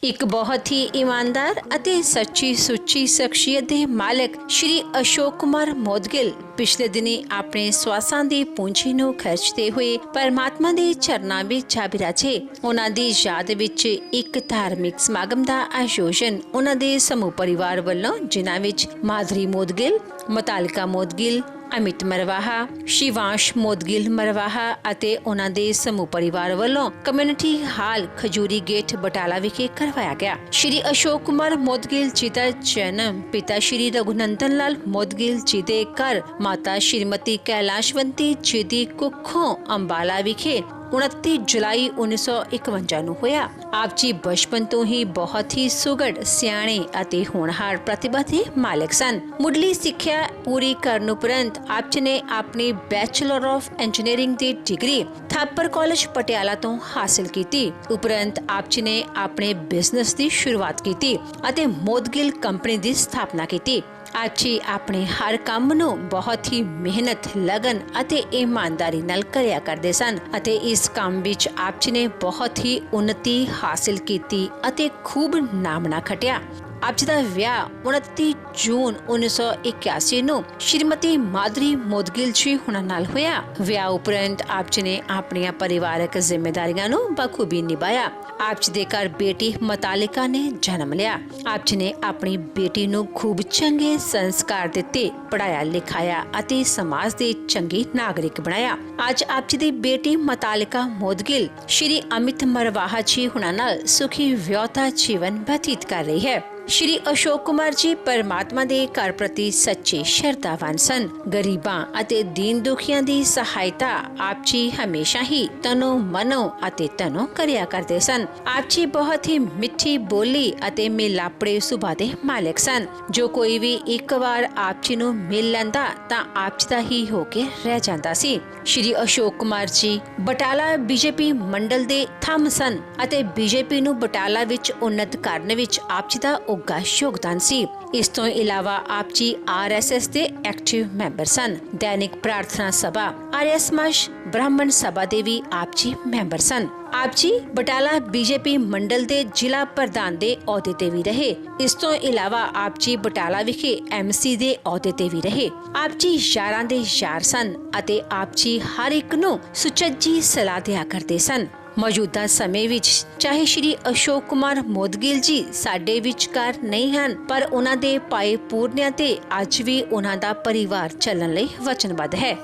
ਇੱਕ ਬਹੁਤ ਹੀ ਇਮਾਨਦਾਰ ਅਤੇ ਸੱਚੀ ਸੁੱਚੀ ਸ਼ਖਸੀਅਤ ਦੇ ਮਾਲਕ ਸ਼੍ਰੀ ਅਸ਼ੋਕ ਕੁਮਾਰ ਮੋਦਗਿਲ ਪਿਛਲੇ ਦਿਨੀ ਆਪਣੇ ਸਵਾਸਾਂ ਦੀ ਪੂੰਜੀ ਨੂੰ ਖਰਚਦੇ ਹੋਏ ਪਰਮਾਤਮਾ ਦੇ ਚਰਨਾਂ ਵਿੱਚ ਜਾ ਬਿਰਾਜੇ। ਉਹਨਾਂ ਦੀ ਯਾਦ ਵਿੱਚ ਇੱਕ ਧਾਰਮਿਕ ਸਮਾਗਮ ਦਾ ਆਯੋਜਨ ਉਹਨਾਂ ਦੇ ਸਮੂਹ ਪਰਿਵਾਰ ਵੱਲੋਂ, ਜਿਨ੍ਹਾਂ ਵਿੱਚ ਮਾਧੁਰੀ ਮੋਦਗਿਲ, ਮਤਾਲਿਕਾ ਮੋਦਗਿਲ, ਅਮਿਤ ਮਰਵਾਹਾ, ਸ਼ਿਵਾਂਸ਼ ਮੋਦਗਿਲ ਮਰਵਾਹਾ ਅਤੇ ਉਹਨਾਂ ਦੇ ਸਮੂਹ ਪਰਿਵਾਰ ਵੱਲੋਂ ਕਮਿਊਨਿਟੀ ਹਾਲ ਖਜੂਰੀ ਗੇਟ ਬਟਾਲਾ ਵਿਖੇ ਕਰਵਾਇਆ ਗਿਆ। ਸ਼੍ਰੀ ਅਸ਼ੋਕ ਕੁਮਾਰ ਮੋਦਗਿਲ ਜੀ ਦਾ ਜਨਮ ਪਿਤਾ ਸ਼੍ਰੀ ਰਘੁਨੰਦਨ ਲਾਲ ਮੋਦਗਿਲ ਜੀ ਦੇ ਘਰ ਮਾਤਾ ਸ਼੍ਰੀਮਤੀ ਕੈਲਾਸ਼ਵੰਤੀ ਜੀ ਦੀ ਕੁੱਖੋਂ ਅੰਬਾਲਾ ਵਿਖੇ 29 ਜੁਲਾਈ 1951 ਨੂੰ ਹੋਇਆ। ਆਪ ਜੀ ਬਚਪਨ ਤੋਂ ਹੀ ਬਹੁਤ ਹੀ ਸੁਘੜ, ਸਿਆਣੇ ਅਤੇ ਹੋਣਹਾਰ ਪ੍ਰਤਿਭਾ ਦੇ ਮਾਲਕ ਸਨ। ਮੁੱਢਲੀ ਸਿੱਖਿਆ ਪੂਰੀ ਕਰਨ ਉਪਰੰਤ ਆਪ ਜੀ ਨੇ ਆਪਣੀ bachelor of engineering the degree Thapar college Patiala ਤੋਂ ਹਾਸਲ ਕੀਤੀ। ਉਪਰੰਤ ਆਪ ਜੀ ਨੇ ਆਪਣੇ ਬਿਜ਼ਨਸ ਦੀ ਸ਼ੁਰੂਆਤ ਕੀਤੀ ਅਤੇ ਮੋਦਗਿਲ ਕੰਪਨੀ ਦੀ ਸਥਾਪਨਾ ਕੀਤੀ। ਆਪ ਜੀ ਆਪਣੇ ਹਰ ਕੰਮ ਨੂੰ ਬਹੁਤ ਹੀ ਮਿਹਨਤ, ਲਗਨ ਅਤੇ ਇਮਾਨਦਾਰੀ ਨਾਲ ਕਰਿਆ ਕਰਦੇ ਸਨ ਅਤੇ ਇਸ ਕੰਮ ਵਿੱਚ ਆਪ ਜੀ ਨੇ ਬਹੁਤ ਹੀ ਉੱਨਤੀ ਹਾਸਲ ਕੀਤੀ ਅਤੇ ਖੂਬ ਨਾਮਣਾ ਖਟਿਆ। ਆਪ ਜੀ ਦਾ ਵਿਆਹ 29 ਜੂਨ 1981 ਨੂੰ ਸ਼੍ਰੀਮਤੀ ਮਾਧੁਰੀ ਮੋਦਗਿਲ ਜੀ ਹੁਣਾਂ ਨਾਲ ਹੋਇਆ। ਵਿਆਹ ਉਪਰੰਤ ਆਪ ਜੀ ਨੇ ਆਪਣੀਆਂ ਪਰਿਵਾਰਕ ਜ਼ਿੰਮੇਵਾਰੀਆਂ ਨੂੰ ਬਖੂਬੀ ਨਿਭਾਇਆ। ਆਪ ਜੀ ਦੇ ਘਰ ਬੇਟੀ ਮਤਾਲਿਕਾ ਨੇ ਜਨਮ ਲਿਆ। ਆਪ ਜੀ ਨੇ ਆਪਣੀ ਬੇਟੀ ਨੂੰ ਖੂਬ ਚੰਗੇ ਸੰਸਕਾਰ ਦਿੱਤੇ, ਪੜਾਇਆ ਲਿਖਾਇਆ ਅਤੇ ਸਮਾਜ ਦੇ ਚੰਗੇ ਨਾਗਰਿਕ ਬਣਾਇਆ। ਅੱਜ ਆਪ ਜੀ ਦੀ ਬੇਟੀ ਮਤਾਲਿਕਾ ਮੋਦਗਿਲ ਸ਼੍ਰੀ ਅਮਿਤ ਮਰਵਾਹਾ ਜੀ ਹੁਣਾਂ ਨਾਲ ਸੁਖੀ ਵਿਆਹਤਾ ਜੀਵਨ ਬਤੀਤ ਕਰ ਰਹੀ ਹੈ। ਸ਼੍ਰੀ ਅਸ਼ੋਕ ਕੁਮਾਰ ਜੀ ਪਰਮਾਤਮਾ ਦੇ ਘਰ ਪ੍ਰਤੀ ਸੱਚੇ ਸ਼ਰਧਾਵਾਨ ਸਨ। ਗਰੀਬਾਂ ਅਤੇ ਦੀਨ ਦੁਖੀਆਂ ਦੀ ਸਹਾਇਤਾ ਆਪ ਜੀ ਹਮੇਸ਼ਾ ਹੀ ਤਨੋਂ ਮਨੋਂ ਅਤੇ ਤਨੋਂ ਕਰਿਆ ਕਰਦੇ ਸਨ। ਆਪ ਜੀ ਬਹੁਤ ਹੀ ਮਿੱਠੀ ਬੋਲੀ ਅਤੇ ਮਿਲਾਪੜੇ ਸੁਭਾਅ ਦੇ ਮਾਲਕ ਸਨ। ਜੋ ਕੋਈ ਵੀ ਇੱਕ ਵਾਰ ਆਪ ਜੀ ਨੂੰ ਮਿਲ ਲੈਂਦਾ ਤਾਂ ਆਪ ਜੀ ਦਾ ਹੀ ਹੋ ਕੇ ਰਹਿ ਜਾਂਦਾ ਸੀ। ਸ਼੍ਰੀ ਅਸ਼ੋਕ ਕੁਮਾਰ ਜੀ ਬਟਾਲਾ ਬੀਜੇਪੀ ਮੰਡਲ ਦੇ ਥੰਮ ਸਨ ਅਤੇ ਬੀਜੇਪੀ ਨੂੰ ਬਟਾਲਾ ਵਿੱਚ ਉੱਨਤ ਕਰਨ ਵਿੱਚ ਆਪ ਜੀ ਦਾ ਉੱਘਾ ਯੋਗਦਾਨ ਸੀ। ਇਸ ਤੋਂ ਇਲਾਵਾ ਆਪ ਜੀ RSS ਦੇ ਐਕਟਿਵ ਮੈਂਬਰ ਸਨ। ਦੈਨਿਕ ਪ੍ਰਾਰਥਨਾ ਸਭਾ, ਆਰਿਆ ਸਮਾਜ ਬ੍ਰਾਹਮਣ ਸਭਾ ਦੇ ਵੀ ਆਪ ਜੀ ਮੈਂਬਰ ਸਨ। ਆਪ ਜੀ ਬਟਾਲਾ ਬੀਜੇਪੀ ਮੰਡਲ ਦੇ ਜ਼ਿਲ੍ਹਾ ਪ੍ਰਧਾਨ ਦੇ ਅਹੁਦੇ ਤੇ ਵੀ ਰਹੇ। ਇਸ ਤੋਂ ਇਲਾਵਾ ਆਪ ਜੀ ਬਟਾਲਾ ਵਿਖੇ MC ਦੇ ਅਹੁਦੇ ਤੇ ਵੀ ਰਹੇ। ਆਪ ਜੀ ਯਾਰਾਂ ਦੇ ਯਾਰ ਸਨ ਅਤੇ ਆਪ ਜੀ ਹਰ ਇੱਕ ਨੂੰ ਸੁਚੱਜੀ ਸਲਾਹ ਦਿਆ ਕਰਦੇ ਸਨ। ਮੌਜੂਦਾ ਸਮੇਂ ਵਿੱਚ ਚਾਹੇ ਸ਼੍ਰੀ ਅਸ਼ੋਕ ਕੁਮਾਰ ਮੋਦਗਿਲ ਜੀ ਸਾਡੇ ਵਿਚਕਾਰ ਨਹੀਂ ਹਨ, ਪਰ ਉਹਨਾਂ ਦੇ ਪਾਏ ਪੂਰਨਿਆਂ ਤੇ ਅੱਜ ਵੀ ਉਹਨਾਂ ਦਾ ਪਰਿਵਾਰ ਚੱਲਣ ਲਈ ਵਚਨਬੱਧ ਹੈ।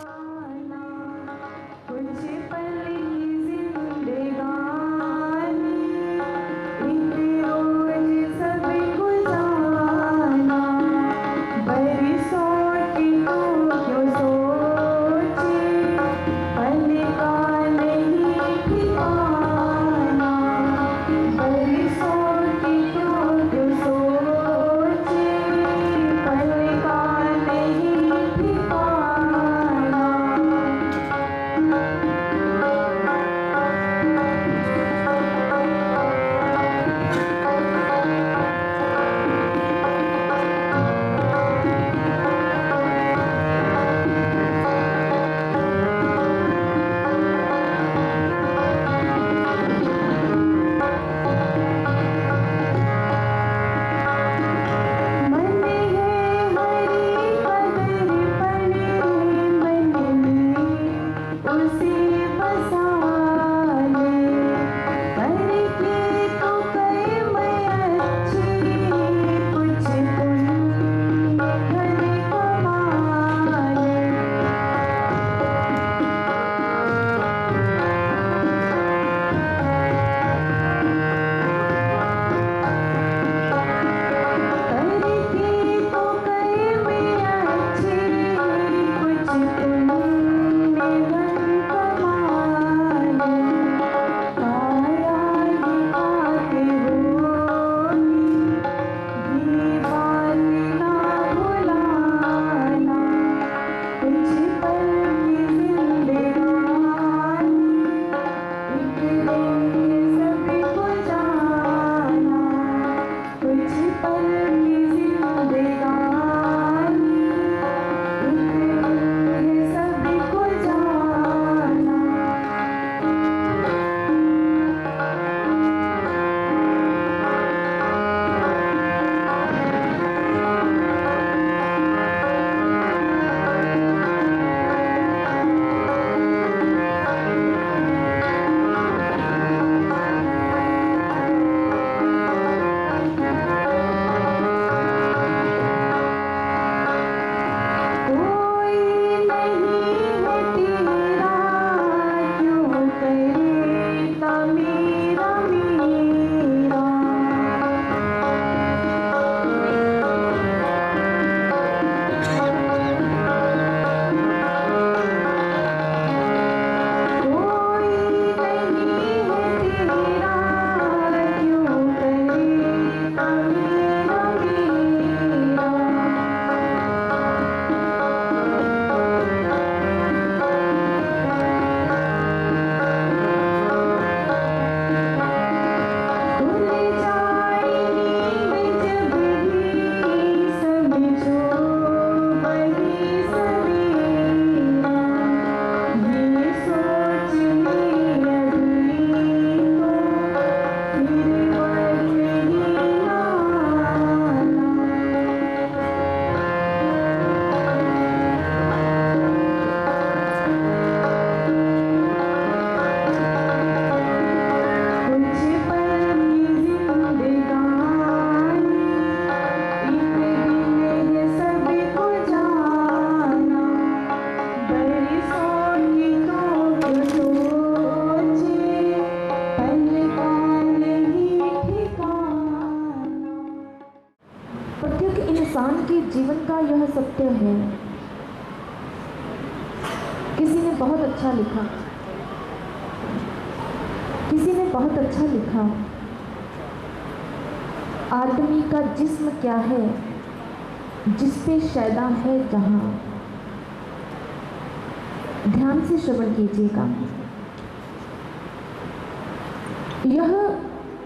सत्य है। किसी ने बहुत अच्छा लिखा, आदमी का जिस्म क्या है जिस पे शैदा है जहां। ध्यान से श्रवण कीजिएगा। यह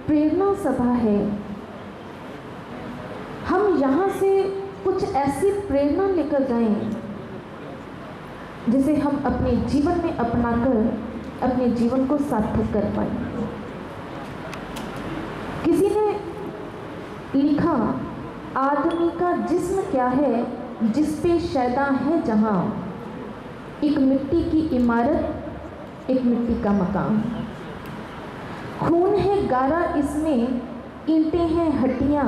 प्रेरणा सभा है। हम यहाँ से कुछ ऐसी प्रेरणा लेकर जाएं जिसे हम अपने जीवन में अपनाकर अपने जीवन को सार्थक कर पाए। किसी ने लिखा, आदमी का जिस्म क्या है जिस पे शैदा है जहां। एक मिट्टी की इमारत, एक मिट्टी का मकान। खून है गारा इसमें, ईंटें हैं हड्डियां,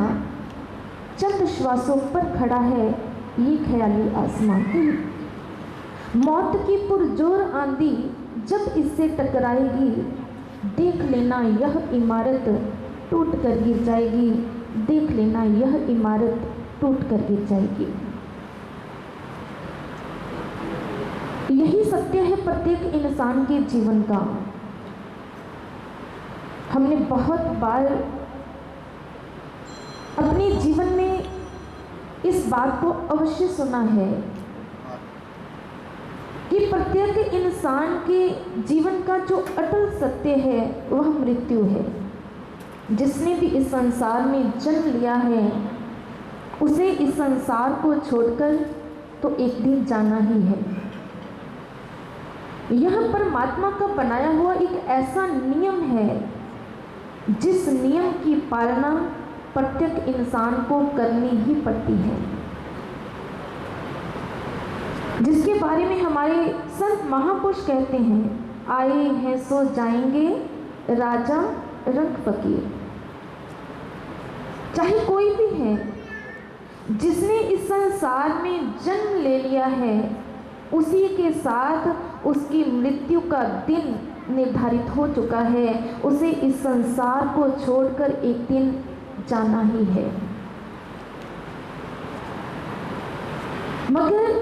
चंद श्वासों पर खड़ा है ये ख्याली आसमां। मौत की पुरजोर आंधी जब इससे टकराएगी, देख लेना यह इमारत टूट कर गिर जाएगी, देख लेना यह इमारत टूट कर गिर जाएगी। यही सत्य है प्रत्येक इंसान के जीवन का। हमने बहुत बार अपने जीवन में इस बात को अवश्य सुना है कि प्रत्येक इंसान के जीवन का जो अटल सत्य है वह मृत्यु है। जिसने भी इस संसार में जन्म लिया है उसे इस संसार को छोड़कर तो एक दिन जाना ही है। यह परमात्मा का बनाया हुआ एक ऐसा नियम है जिस नियम की पालना प्रत्येक इंसान को करनी ही पड़ती है, जिसके बारे में हमारे संत महापुरुष कहते हैं, आए हैं सो जाएंगे राजा रंग फकीर। चाहे कोई भी है, जिसने इस संसार में जन्म ले लिया है उसी के साथ उसकी मृत्यु का दिन निर्धारित हो चुका है। उसे इस संसार को छोड़कर एक दिन जाना ही है। मगर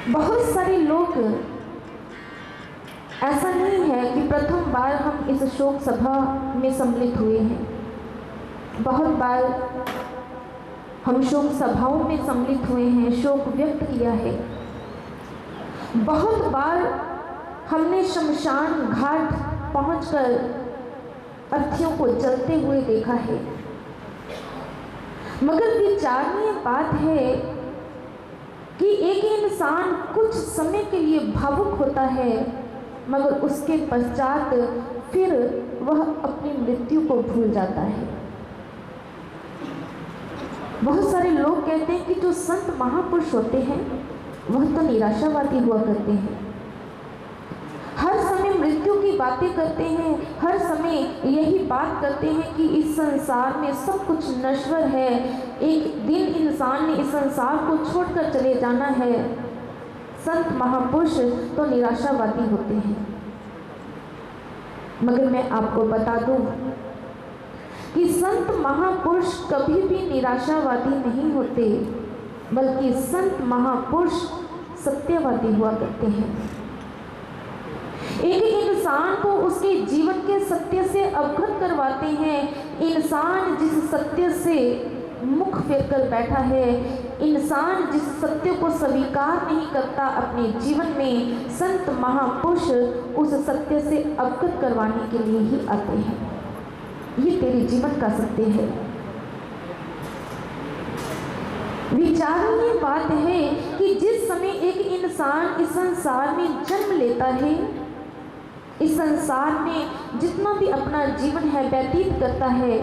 बहुत सारे लोग, ऐसा नहीं है कि प्रथम बार हम इस शोक सभा में सम्मिलित हुए हैं। बहुत बार हम शोक सभाओं में सम्मिलित हुए हैं, शोक व्यक्त किया है। बहुत बार हमने शमशान घाट पहुंचकर अर्थियों को जलते हुए देखा है। मगर विचारणीय बात है कि एक इंसान कुछ समय के लिए भावुक होता है, मगर उसके पश्चात फिर वह अपनी मृत्यु को भूल जाता है। बहुत सारे लोग कहते हैं कि जो संत महापुरुष होते हैं वह तो निराशावादी हुआ करते हैं, हर समय मृत्यु की बातें करते हैं, हर समय यही बात करते हैं कि इस संसार में सब कुछ नश्वर है, एक दिन इंसान ने इस संसार को छोड़कर चले जाना है। संत महापुरुष तो निराशावादी होते हैं। मगर मैं आपको बता दूं कि संत महापुरुष कभी भी निराशावादी नहीं होते, बल्कि संत महापुरुष सत्यवादी हुआ करते हैं। एक इंसान को उसके जीवन के सत्य से अवगत करवाते हैं। इंसान जिस सत्य से मुख फेर कर बैठा है, इंसान जिस सत्य को स्वीकार नहीं करता अपने जीवन में, संत महापुरुष उस सत्य से अवगत करवाने के लिए ही आते हैं। ये तेरे जीवन का सत्य है। विचारणीय बात है कि जिस समय एक इंसान इस संसार में जन्म लेता है, इस संसार में जितना भी अपना जीवन है व्यतीत करता है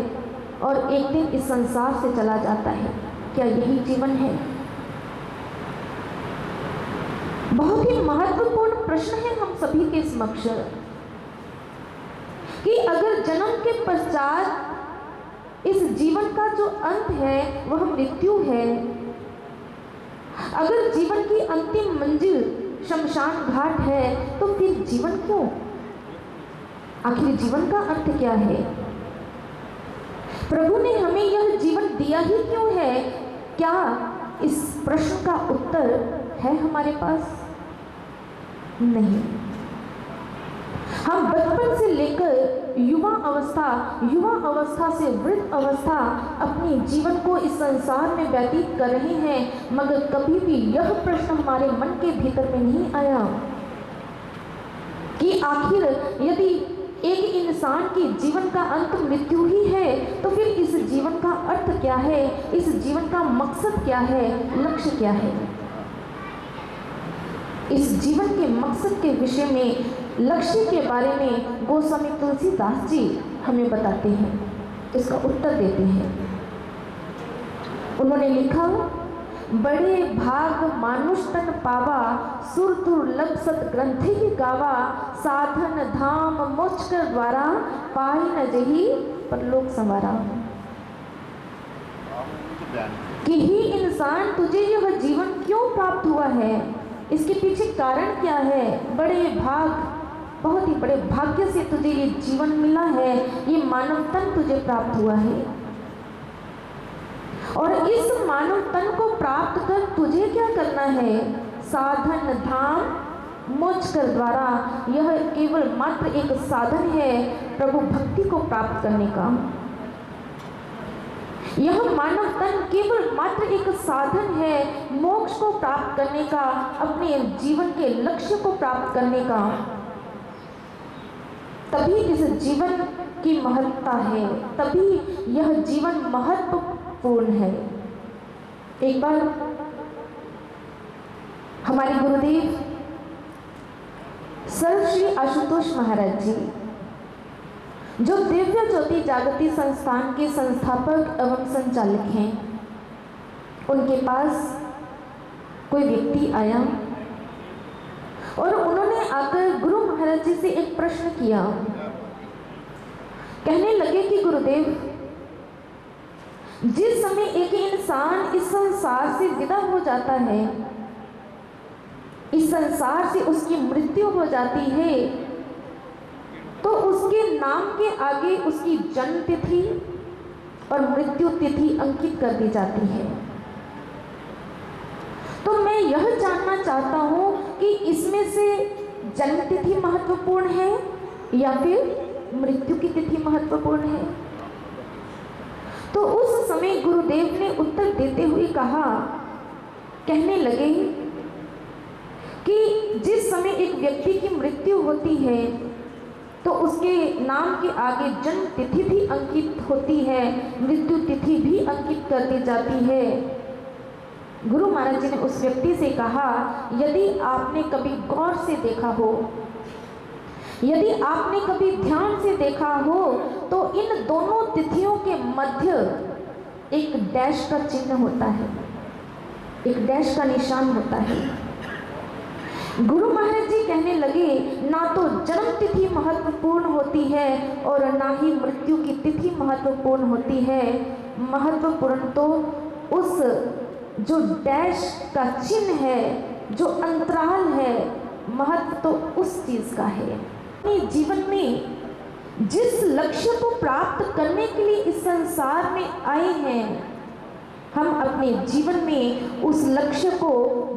और एक दिन इस संसार से चला जाता है, क्या यही जीवन है? बहुत ही महत्वपूर्ण प्रश्न है हम सभी के समक्ष कि अगर जन्म के पश्चात इस जीवन का जो अंत है वह मृत्यु है, अगर जीवन की अंतिम मंजिल शमशान घाट है, तो फिर जीवन क्यों? आखिर जीवन का अर्थ क्या है? प्रभु ने हमें यह जीवन दिया ही क्यों है? क्या इस प्रश्न का उत्तर है हमारे पास? नहीं। हम बचपन से लेकर युवा अवस्था से वृद्ध अवस्था अपने जीवन को इस संसार में व्यतीत कर रहे हैं, मगर कभी भी यह प्रश्न हमारे मन के भीतर में नहीं आया कि आखिर यदि एक इंसान के जीवन का अंत मृत्यु ही है, तो फिर इस जीवन का अर्थ क्या है, इस जीवन का मकसद क्या है, लक्ष्य क्या है। इस जीवन के मकसद के विषय में, लक्ष्य के बारे में गोस्वामी तुलसीदास जी हमें बताते हैं, इसका उत्तर देते हैं। उन्होंने लिखा, बड़े भाग मानुष तन पावा, सुर दुर्लभ सत ग्रंथि गावा, साधन धाम मोक्ष कर द्वारा, पाई न जही परलोक संवारा। कि ही इंसान, तुझे यह जीवन क्यों प्राप्त हुआ है, इसके पीछे कारण क्या है। बड़े भाग, बहुत ही बड़े भाग्य से तुझे ये जीवन मिला है, ये मानव तन तुझे प्राप्त हुआ है, और इस मानव तन को प्राप्त कर तुझे क्या करना है। साधन धाम मोक्ष कर द्वारा, यह केवल मात्र एक साधन है प्रभु भक्ति को प्राप्त करने का। यह मानव तन केवल मात्र एक साधन है मोक्ष को प्राप्त करने का, अपने जीवन के लक्ष्य को प्राप्त करने का। तभी इस जीवन की महत्ता है, तभी यह जीवन महत्वपूर्ण है। एक बार हमारे गुरुदेव सर्व श्री आशुतोष महाराज जी, जो दिव्य ज्योति जागृति संस्थान के संस्थापक एवं संचालक हैं, उनके पास कोई व्यक्ति आया और उन्होंने आकर गुरु महाराज जी से एक प्रश्न किया। कहने लगे कि गुरुदेव, जिस समय एक इंसान इस संसार से विदा हो जाता है, इस संसार से उसकी मृत्यु हो जाती है, तो उसके नाम के आगे उसकी जन्म तिथि और मृत्यु तिथि अंकित कर दी जाती है। तो मैं यह जानना चाहता हूं कि इसमें से जन्म तिथि महत्वपूर्ण है या फिर मृत्यु की तिथि महत्वपूर्ण है। तो उस समय गुरुदेव ने उत्तर देते हुए कहा, कहने लगे कि जिस समय एक व्यक्ति की मृत्यु होती है तो उसके नाम के आगे जन्म तिथि भी अंकित होती है, मृत्यु तिथि भी अंकित कर दी जाती है। गुरु महाराज जी ने उस व्यक्ति से कहा, यदि आपने कभी गौर से देखा हो, यदि आपने कभी ध्यान से देखा हो, तो इन दोनों तिथियों के मध्य एक डैश का चिन्ह होता है, एक डैश का निशान होता है। गुरु महाराज जी कहने लगे, ना तो जन्म तिथि महत्वपूर्ण होती है और ना ही मृत्यु की तिथि महत्वपूर्ण होती है। महत्वपूर्ण तो उस जो डैश का चिन्ह है, जो अंतराल है, महत्व तो उस चीज का है। अपने जीवन में जिस लक्ष्य को प्राप्त करने के लिए इस संसार में आए हैं, हम अपने जीवन में उस लक्ष्य को,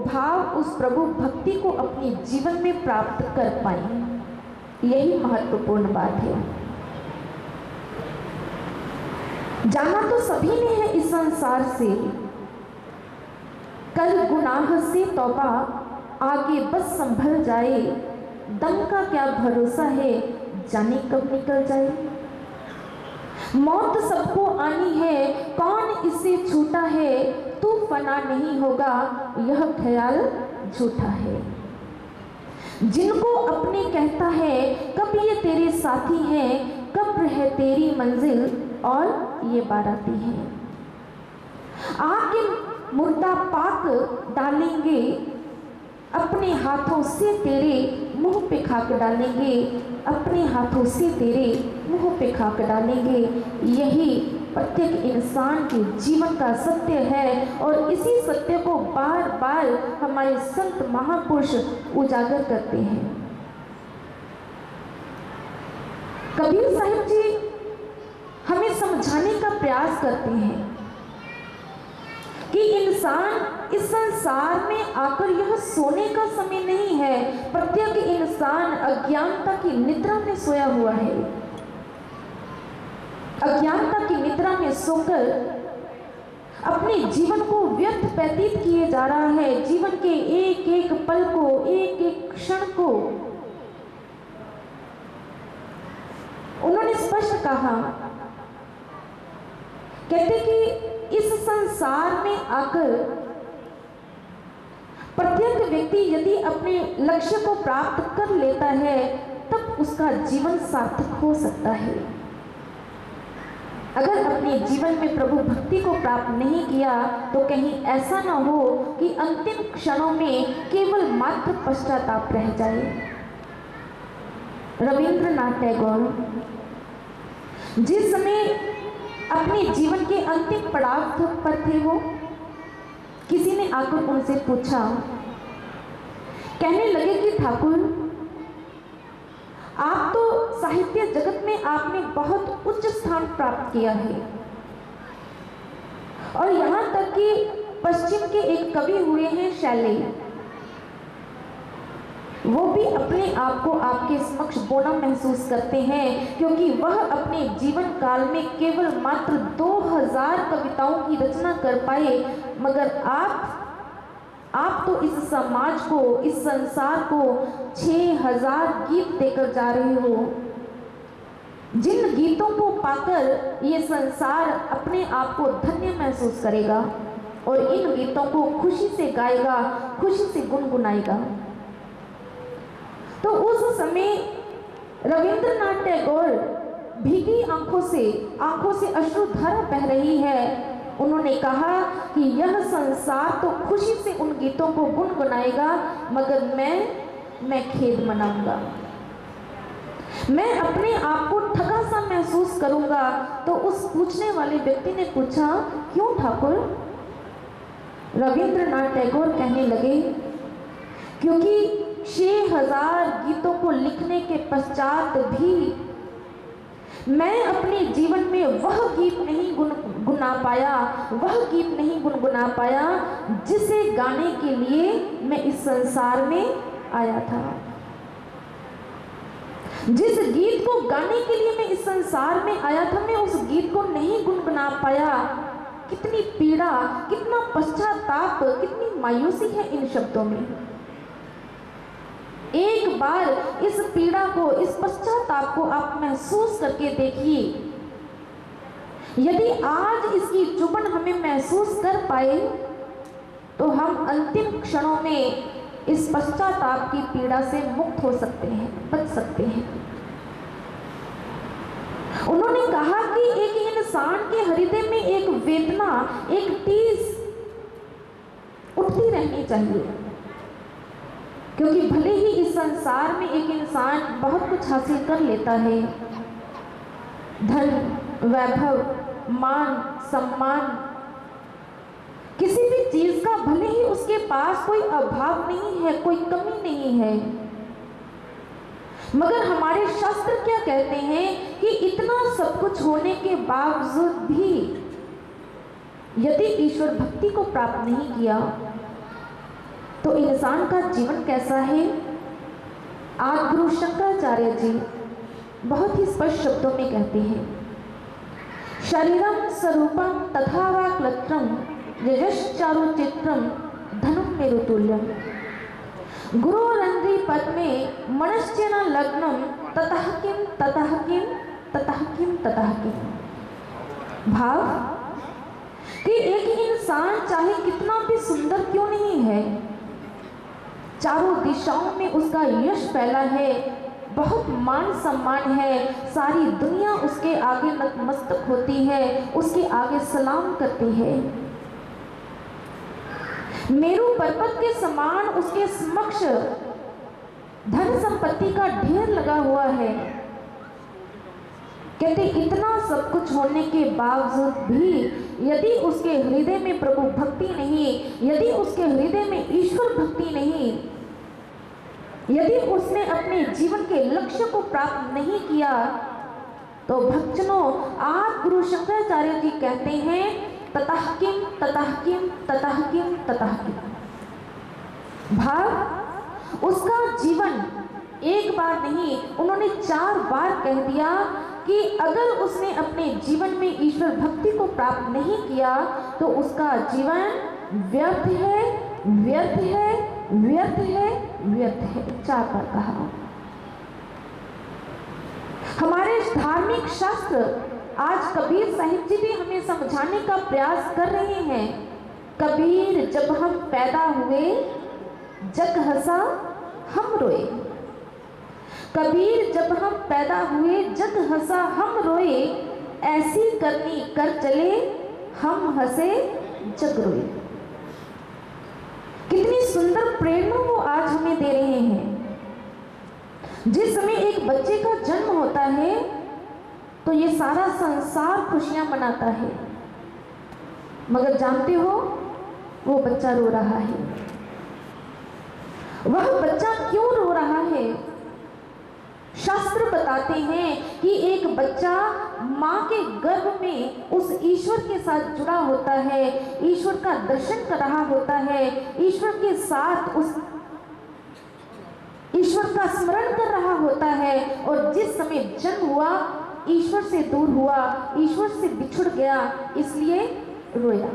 भाव, उस प्रभु भक्ति को अपने जीवन में प्राप्त कर पाए, यही महत्वपूर्ण बात है। जाना तो सभी ने है इस संसार से, कल गुनाह से तौबा, आगे बस संभल जाए, दम का क्या भरोसा है, जाने कब निकल जाए। मौत सबको आनी है, कौन इससे छूटा है, तू फना नहीं होगा, यह ख्याल झूठा है। जिनको अपने कहता है, कब ये तेरे साथी हैं, कब्र है तेरी मंजिल और ये बाराती हैं। आके मुर्दा पाक डालेंगे, अपने हाथों से तेरे मुंह पे खाक डालेंगे, अपने हाथों से तेरे मुंह पे खाक डालेंगे। यही प्रत्येक इंसान के जीवन का सत्य है और इसी सत्य को बार बार हमारे संत महापुरुष उजागर करते हैं। कबीर साहिब जी हमें समझाने का प्रयास करते हैं, कि इंसान इस संसार में आकर यह सोने का समय नहीं है। प्रत्येक इंसान अज्ञानता की निद्रा में सोया हुआ है। अज्ञानता की निद्रा में सोकर अपने जीवन को व्यर्थ व्यतीत किए जा रहा है। जीवन के एक एक पल को, एक एक क्षण को उन्होंने स्पष्ट कहा, कहते कि इस संसार में आकर प्रत्येक व्यक्ति यदि अपने लक्ष्य को प्राप्त कर लेता है तब उसका जीवन सार्थक हो सकता है। अगर अपने जीवन में प्रभु भक्ति को प्राप्त नहीं किया तो कहीं ऐसा ना हो कि अंतिम क्षणों में केवल मात्र पश्चाताप रह जाए। रविंद्रनाथ टैगोर जिस समय अपने जीवन के अंतिम पड़ाव पर थे, वो किसी ने आकर उनसे पूछा, कहने लगे कि ठाकुर, आप तो साहित्य जगत में आपने बहुत उच्च स्थान प्राप्त किया है और यहाँ तक कि पश्चिम के एक कवि हुए हैं शैले, वो भी अपने आप को आपके समक्ष बोना महसूस करते हैं क्योंकि वह अपने जीवन काल में केवल मात्र 2000 कविताओं की रचना कर पाए, मगर आप तो इस समाज को, इस संसार को 6000 गीत देकर जा रहे हो, जिन गीतों को पाकर ये संसार अपने आप को धन्य महसूस करेगा और इन गीतों को खुशी से गाएगा, खुशी से गुनगुनाएगा। तो उस समय रविंद्रनाथ टैगोर भीगी आंखों से अश्रुधारा बह रही है। उन्होंने कहा कि यह संसार तो खुशी से उन गीतों को गुनगुनाएगा, मगर मैं खेद मनाऊंगा, मैं अपने आप को ठगा सा महसूस करूंगा। तो उस पूछने वाले व्यक्ति ने पूछा, क्यों ठाकुर? रविंद्रनाथ टैगोर कहने लगे, क्योंकि 6000 गीतों को लिखने के पश्चात भी मैं अपने जीवन में वह गीत नहीं गुनगुना पाया जिसे गाने के लिए मैं इस संसार में आया था। जिस गीत को गाने के लिए मैं इस संसार में आया था, मैं उस गीत को नहीं गुनगुना पाया। कितनी पीड़ा, कितना पश्चाताप, कितनी मायूसी है इन शब्दों में। एक बार इस पीड़ा को, इस पश्चाताप को आप महसूस करके देखिए। यदि आज इसकी चुभन हमें महसूस कर पाए तो हम अंतिम क्षणों में इस पश्चाताप की पीड़ा से मुक्त हो सकते हैं, बच सकते हैं। उन्होंने कहा कि एक इंसान के हृदय में एक वेदना, एक टीस उठती रहनी चाहिए, क्योंकि भले ही इस संसार में एक इंसान बहुत कुछ हासिल कर लेता है, धन, वैभव, मान, सम्मान, किसी भी चीज का भले ही उसके पास कोई अभाव नहीं है, कोई कमी नहीं है, मगर हमारे शास्त्र क्या कहते हैं कि इतना सब कुछ होने के बावजूद भी यदि ईश्वर भक्ति को प्राप्त नहीं किया तो इंसान का जीवन कैसा है। आज गुरु शंकराचार्य जी बहुत ही स्पष्ट शब्दों में कहते हैं, शरीरम स्वरूपम तथा वा क्लत्रम यजश्चारु चित्रम धनुम मेरुतुल्यम गुरोरंध्री पद में मनश्च न लग्नम ततः किम ततः किम ततः किम ततः किम। भाव कि एक इंसान चाहे कितना भी सुंदर क्यों नहीं है, चारों दिशाओं में उसका यश फैला है, बहुत मान सम्मान है, सारी दुनिया उसके आगे नतमस्तक होती है, उसके आगे सलाम करती है, मेरू पर्वत के समान उसके समक्ष धन संपत्ति का ढेर लगा हुआ है। कहते इतना सब कुछ होने के बावजूद भी यदि उसके हृदय में प्रभु भक्ति नहीं, यदि उसके हृदय में ईश्वर भक्ति नहीं, यदि उसने अपने जीवन के लक्ष्य को प्राप्त नहीं किया, तो भक्तजनों, आज गुरु शंकराचार्य जी कहते हैं ततः किम ततः किम ततः किम ततः किम। भाव उसका जीवन एक बार नहीं, उन्होंने 4 बार कह दिया कि अगर उसने अपने जीवन में ईश्वर भक्ति को प्राप्त नहीं किया तो उसका जीवन व्यर्थ है, व्यर्थ है, व्यर्थ है, व्यर्थ है। 4 बार कहा। हमारे धार्मिक शास्त्र आज कबीर साहिब जी भी हमें समझाने का प्रयास कर रहे हैं। कबीर जब हम पैदा हुए जग हंसा हम रोए। कबीर जब हम पैदा हुए जग हंसा हम रोए, ऐसी करनी कर चले हम हंसे जग रोए। कितनी सुंदर प्रेरणा वो आज हमें दे रहे हैं। जिस समय एक बच्चे का जन्म होता है तो ये सारा संसार खुशियां मनाता है, मगर जानते हो वो बच्चा रो रहा है। वह बच्चा क्यों रो रहा है? शास्त्र बताते हैं कि एक बच्चा माँ के गर्भ में उस ईश्वर के साथ जुड़ा होता है, ईश्वर का दर्शन कर रहा होता है, ईश्वर के साथ उस ईश्वर का स्मरण कर रहा होता है। और जिस समय जन्म हुआ ईश्वर से दूर हुआ, ईश्वर से बिछुड़ गया, इसलिए रोया,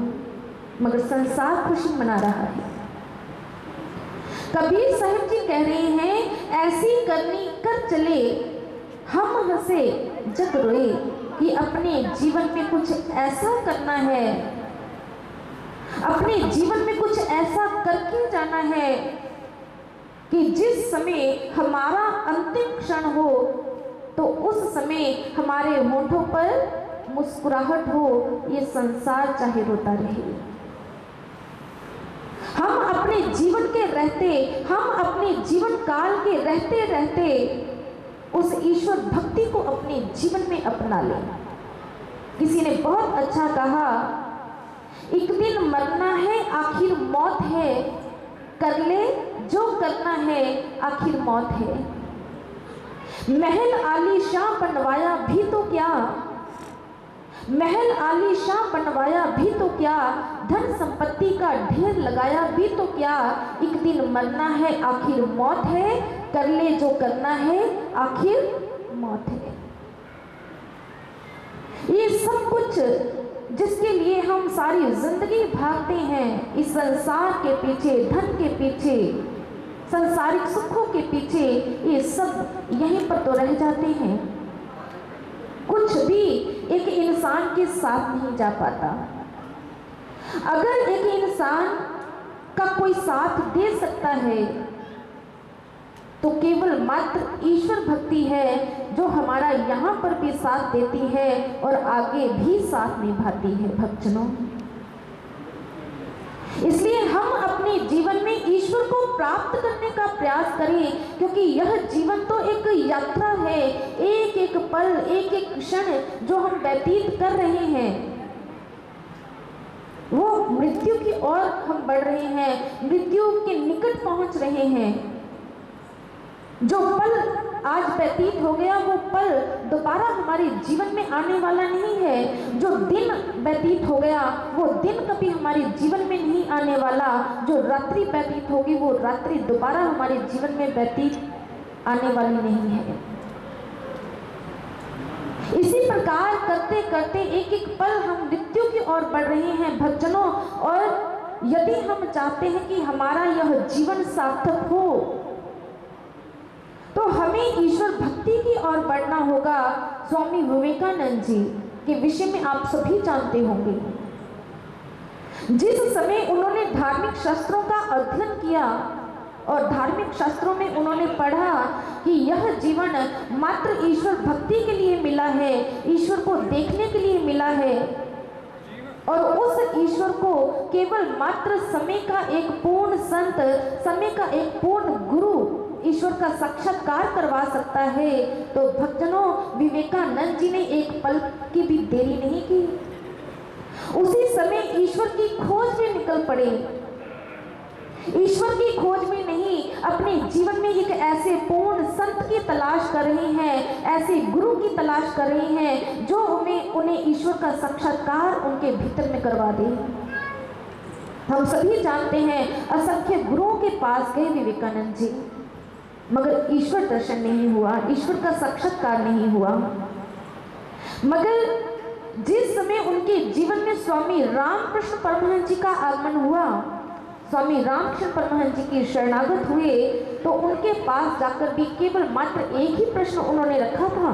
मगर संसार खुशी मना रहा है। कबीर साहिब जी कह रहे हैं ऐसी करनी कर चले हम हंसे जग रोए, कि अपने जीवन में कुछ ऐसा करना है, अपने जीवन में कुछ ऐसा करके जाना है कि जिस समय हमारा अंतिम क्षण हो तो उस समय हमारे होठों पर मुस्कुराहट हो, ये संसार चाहे रोता रहे। हम अपने जीवन के रहते, हम अपने जीवन काल के रहते रहते उस ईश्वर भक्ति को अपने जीवन में अपना लें। किसी ने बहुत अच्छा कहा, एक दिन मरना है आखिर मौत है, कर ले जो करना है आखिर मौत है। महल आलीशान बनवाया भी तो क्या, महल आलीशान बनवाया भी तो क्या, धन संपत्ति का ढेर लगाया भी तो क्या, एक दिन मरना है आखिर मौत है, कर ले जो करना है आखिर मौत है। ये सब कुछ जिसके लिए हम सारी जिंदगी भागते हैं, इस संसार के पीछे, धन के पीछे, संसारिक सुखों के पीछे, ये सब यहीं पर तो रह जाते हैं। कुछ भी एक इंसान के साथ नहीं जा पाता। अगर एक इंसान का कोई साथ दे सकता है तो केवल मात्र ईश्वर भक्ति है जो हमारा यहाँ पर भी साथ देती है और आगे भी साथ निभाती है भक्तजनों। इसलिए हम अपने जीवन में ईश्वर को प्राप्त करने का प्रयास करें, क्योंकि यह जीवन तो एक यात्रा है। एक एक पल, एक एक क्षण जो हम व्यतीत कर रहे हैं वो मृत्यु की ओर हम बढ़ रहे हैं, मृत्यु के निकट पहुंच रहे हैं। जो पल आज व्यतीत हो गया वो पल दोबारा हमारे जीवन में आने वाला नहीं है। जो दिन व्यतीत हो गया वो दिन कभी हमारे जीवन में नहीं आने वाला। जो रात्रि व्यतीत होगी वो रात्रि दोबारा हमारे जीवन में व्यतीत आने वाली नहीं है। इसी प्रकार करते करते एक एक पल हम मृत्यु की ओर बढ़ रहे हैं भक्तजनों। और यदि हम चाहते हैं कि हमारा यह जीवन सार्थक हो तो हमें ईश्वर भक्ति की ओर बढ़ना होगा। स्वामी विवेकानंद जी के विषय में आप सभी जानते होंगे। जिस समय उन्होंने धार्मिक शास्त्रों का अध्ययन किया और धार्मिक शास्त्रों में उन्होंने पढ़ा कि यह जीवन मात्र ईश्वर भक्ति के लिए मिला है, ईश्वर को देखने के लिए मिला है, और उस ईश्वर को केवल मात्र समय का एक पूर्ण संत, समय का एक पूर्ण गुरु ईश्वर का साक्षात्कार करवा सकता है। तो भक्तजनों, विवेकानंद जी ने एक पल की भी देरी नहीं की, उसी समय ईश्वर की खोज में निकल पड़े। ईश्वर की खोज में नहीं, अपने जीवन में एक ऐसे पूर्ण संत की तलाश कर रही हैं, ऐसे गुरु की तलाश कर रही हैं जो उन्हें ईश्वर का साक्षात्कार उनके भीतर में करवा दे। हम सभी जानते हैं असंख्य गुरुओं के पास गए विवेकानंद जी, मगर ईश्वर दर्शन नहीं हुआ, ईश्वर का साक्षात्कार नहीं हुआ। मगर जिस समय उनके जीवन में स्वामी रामकृष्ण परमहंस जी का आगमन हुआ, स्वामी रामकृष्ण परमहंस जी की शरणागत हुए, तो उनके पास जाकर भी केवल मात्र एक ही प्रश्न उन्होंने रखा था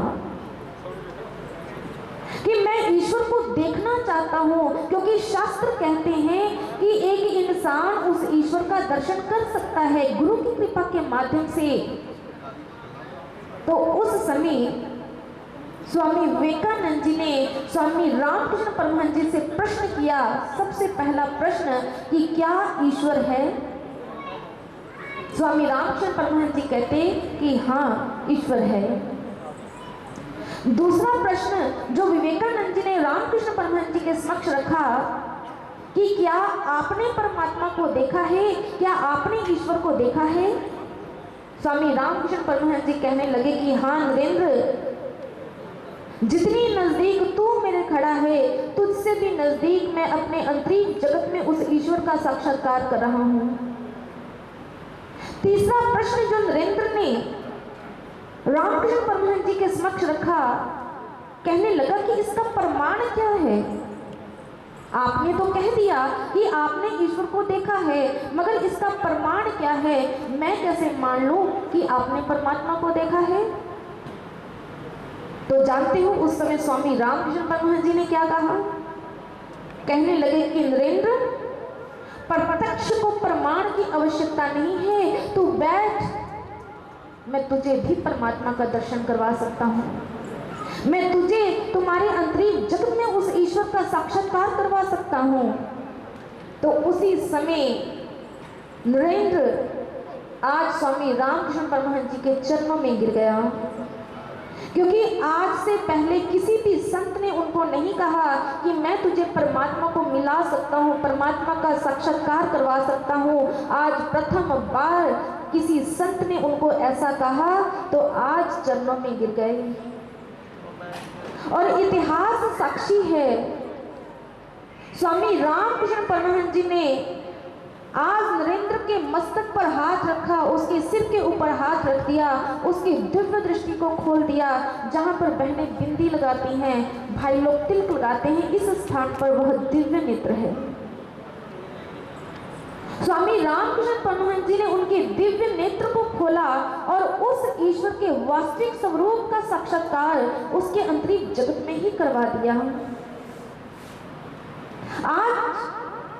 कि मैं ईश्वर को देखना चाहता हूं, क्योंकि शास्त्र कहते हैं कि एक इंसान उस ईश्वर का दर्शन कर सकता है गुरु की कृपा के माध्यम से। तो उस समय स्वामी विवेकानंद जी ने स्वामी रामकृष्ण परमहंस जी से प्रश्न किया, सबसे पहला प्रश्न कि क्या ईश्वर है? स्वामी रामकृष्ण परमहंस जी कहते कि हाँ, ईश्वर है। दूसरा प्रश्न जो विवेकानंद जी ने रामकृष्ण परमहंस जी के समक्ष रखा कि क्या आपने परमात्मा को देखा है, क्या आपने ईश्वर को देखा है? स्वामी रामकृष्ण परमहंस जी कहने लगे कि हाँ नरेंद्र, जितनी नजदीक तू मेरे खड़ा है, तुझसे भी नजदीक मैं अपने अंतरिम जगत में उस ईश्वर का साक्षात्कार कर रहा हूं। तीसरा प्रश्न जो नरेंद्र ने रामकृष्ण परमहंस जी के समक्ष रखा, कहने लगा कि इसका प्रमाण क्या है? आपने तो कह दिया कि आपने ईश्वर को देखा है, मगर इसका प्रमाण क्या है? मैं कैसे मान लूं कि आपने परमात्मा को देखा है? तो जानते हो उस समय स्वामी रामकृष्ण परमहंस जी ने क्या कहा? कहने लगे कि नरेंद्र, प्रत्यक्ष को प्रमाण की आवश्यकता नहीं है, तू बैठ, मैं तुझे भी परमात्मा का दर्शन करवा सकता हूँ, मैं तुझे तुम्हारे अंतरिम जगत में उस ईश्वर का साक्षात्कार करवा सकता हूँ। तो उसी समय नरेंद्र आज स्वामी रामकृष्ण परमहंस जी के चरणों में गिर गया, क्योंकि आज से पहले किसी भी संत ने उनको नहीं कहा कि मैं तुझे परमात्मा को मिला सकता हूँ, परमात्मा का साक्षात्कार करवा सकता हूँ। आज प्रथम बार किसी संत ने उनको ऐसा कहा, तो आज चरणों में गिर गए। और इतिहास साक्षी है, स्वामी रामकृष्ण परमहंस जी ने आज नरेंद्र के मस्तक पर हाथ रखा, उसके सिर के ऊपर हाथ रख दिया, उसकी दिव्य दृष्टि को खोल दिया। जहाँ पर बहनें बिंदी लगाती हैं, भाई लोग तिलक लगाते हैं, इस स्थान पर वह दिव्य नेत्र है। स्वामी रामकृष्ण परमहंस जी ने उनके दिव्य नेत्र को खोला और उस ईश्वर के वास्तविक स्वरूप का साक्षात्कार उसके अंतरिम जगत में ही करवा दिया। आज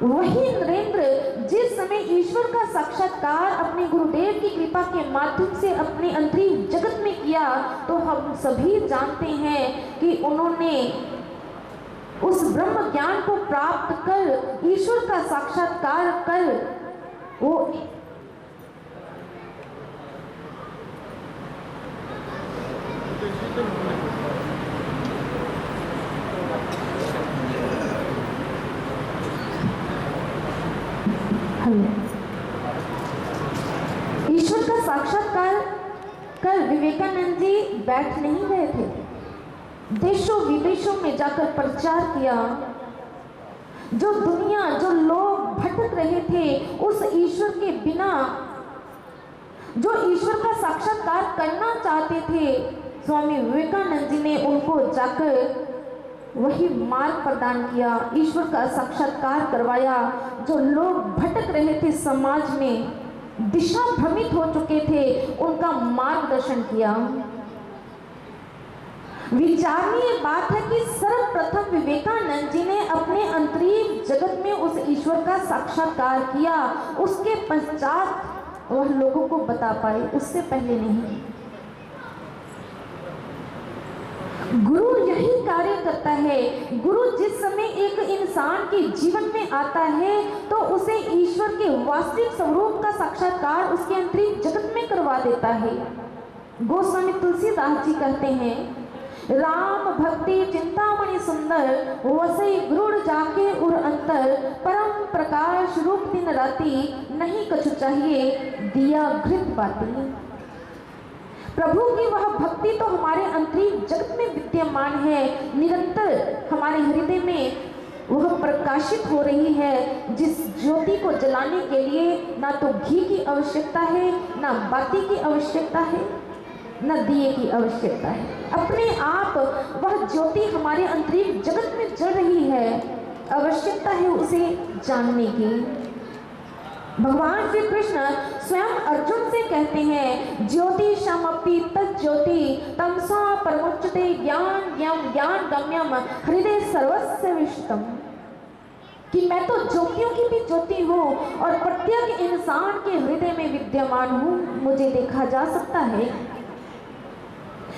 वही नरेंद्र जिस समय ईश्वर का साक्षात्कार अपने गुरुदेव की कृपा के माध्यम से अपने अंतरिम जगत में किया, तो हम सभी जानते हैं कि उन्होंने उस ब्रह्म ज्ञान को प्राप्त कर, ईश्वर का साक्षात्कार कर, वो ईश्वर का साक्षात्कार कर विवेकानंद जी बैठ नहीं रहे थे, देशों विदेशों में जाकर प्रचार किया। जो दुनिया, जो लोग भटक रहे थे उस ईश्वर के बिना, जो ईश्वर का साक्षात्कार करना चाहते थे, स्वामी विवेकानंद जी ने उनको जाकर वही मार्ग प्रदान किया, ईश्वर का साक्षात्कार करवाया। जो लोग भटक रहे थे, समाज में दिशा भ्रमित हो चुके थे, उनका मार्गदर्शन किया। विचारणीय बात है कि सर्वप्रथम विवेकानंद जी ने अपने अंतरिम जगत में उस ईश्वर का साक्षात्कार किया, उसके पश्चात वह लोगों को बता पाए, उससे पहले नहीं। गुरु यही कार्य करता है। गुरु जिस समय एक इंसान के जीवन में आता है तो उसे ईश्वर के वास्तविक स्वरूप का साक्षात्कार उसके अंतरिम जगत में करवा देता है। गोस्वामी तुलसीदास जी कहते हैं, राम भक्ति चिंतामणि सुंदर, वसई गुरुड़ जाके उर अंतर, परम प्रकाश रूप दिन राति, नहीं कछु चाहिए दिया घृत बाती। प्रभु की वह भक्ति तो हमारे अंतरिम जगत में विद्यमान है, निरंतर हमारे हृदय में वह प्रकाशित हो रही है, जिस ज्योति को जलाने के लिए ना तो घी की आवश्यकता है, ना बाती की आवश्यकता है, न दिए की आवश्यकता है। अपने आप वह ज्योति हमारे अंतरिम जगत में जल रही है, आवश्यकता है उसे जानने की। भगवान श्री कृष्ण स्वयं अर्जुन से कहते हैं, ज्योति शमपि तज्ज्योति तमसा परमुच्यते ज्ञान ज्ञान गम्यम हृदय सर्वस्य विष्टम, कि मैं तो ज्योतियों की भी ज्योति हूँ और प्रत्येक इंसान के हृदय में विद्यमान हूँ, मुझे देखा जा सकता है।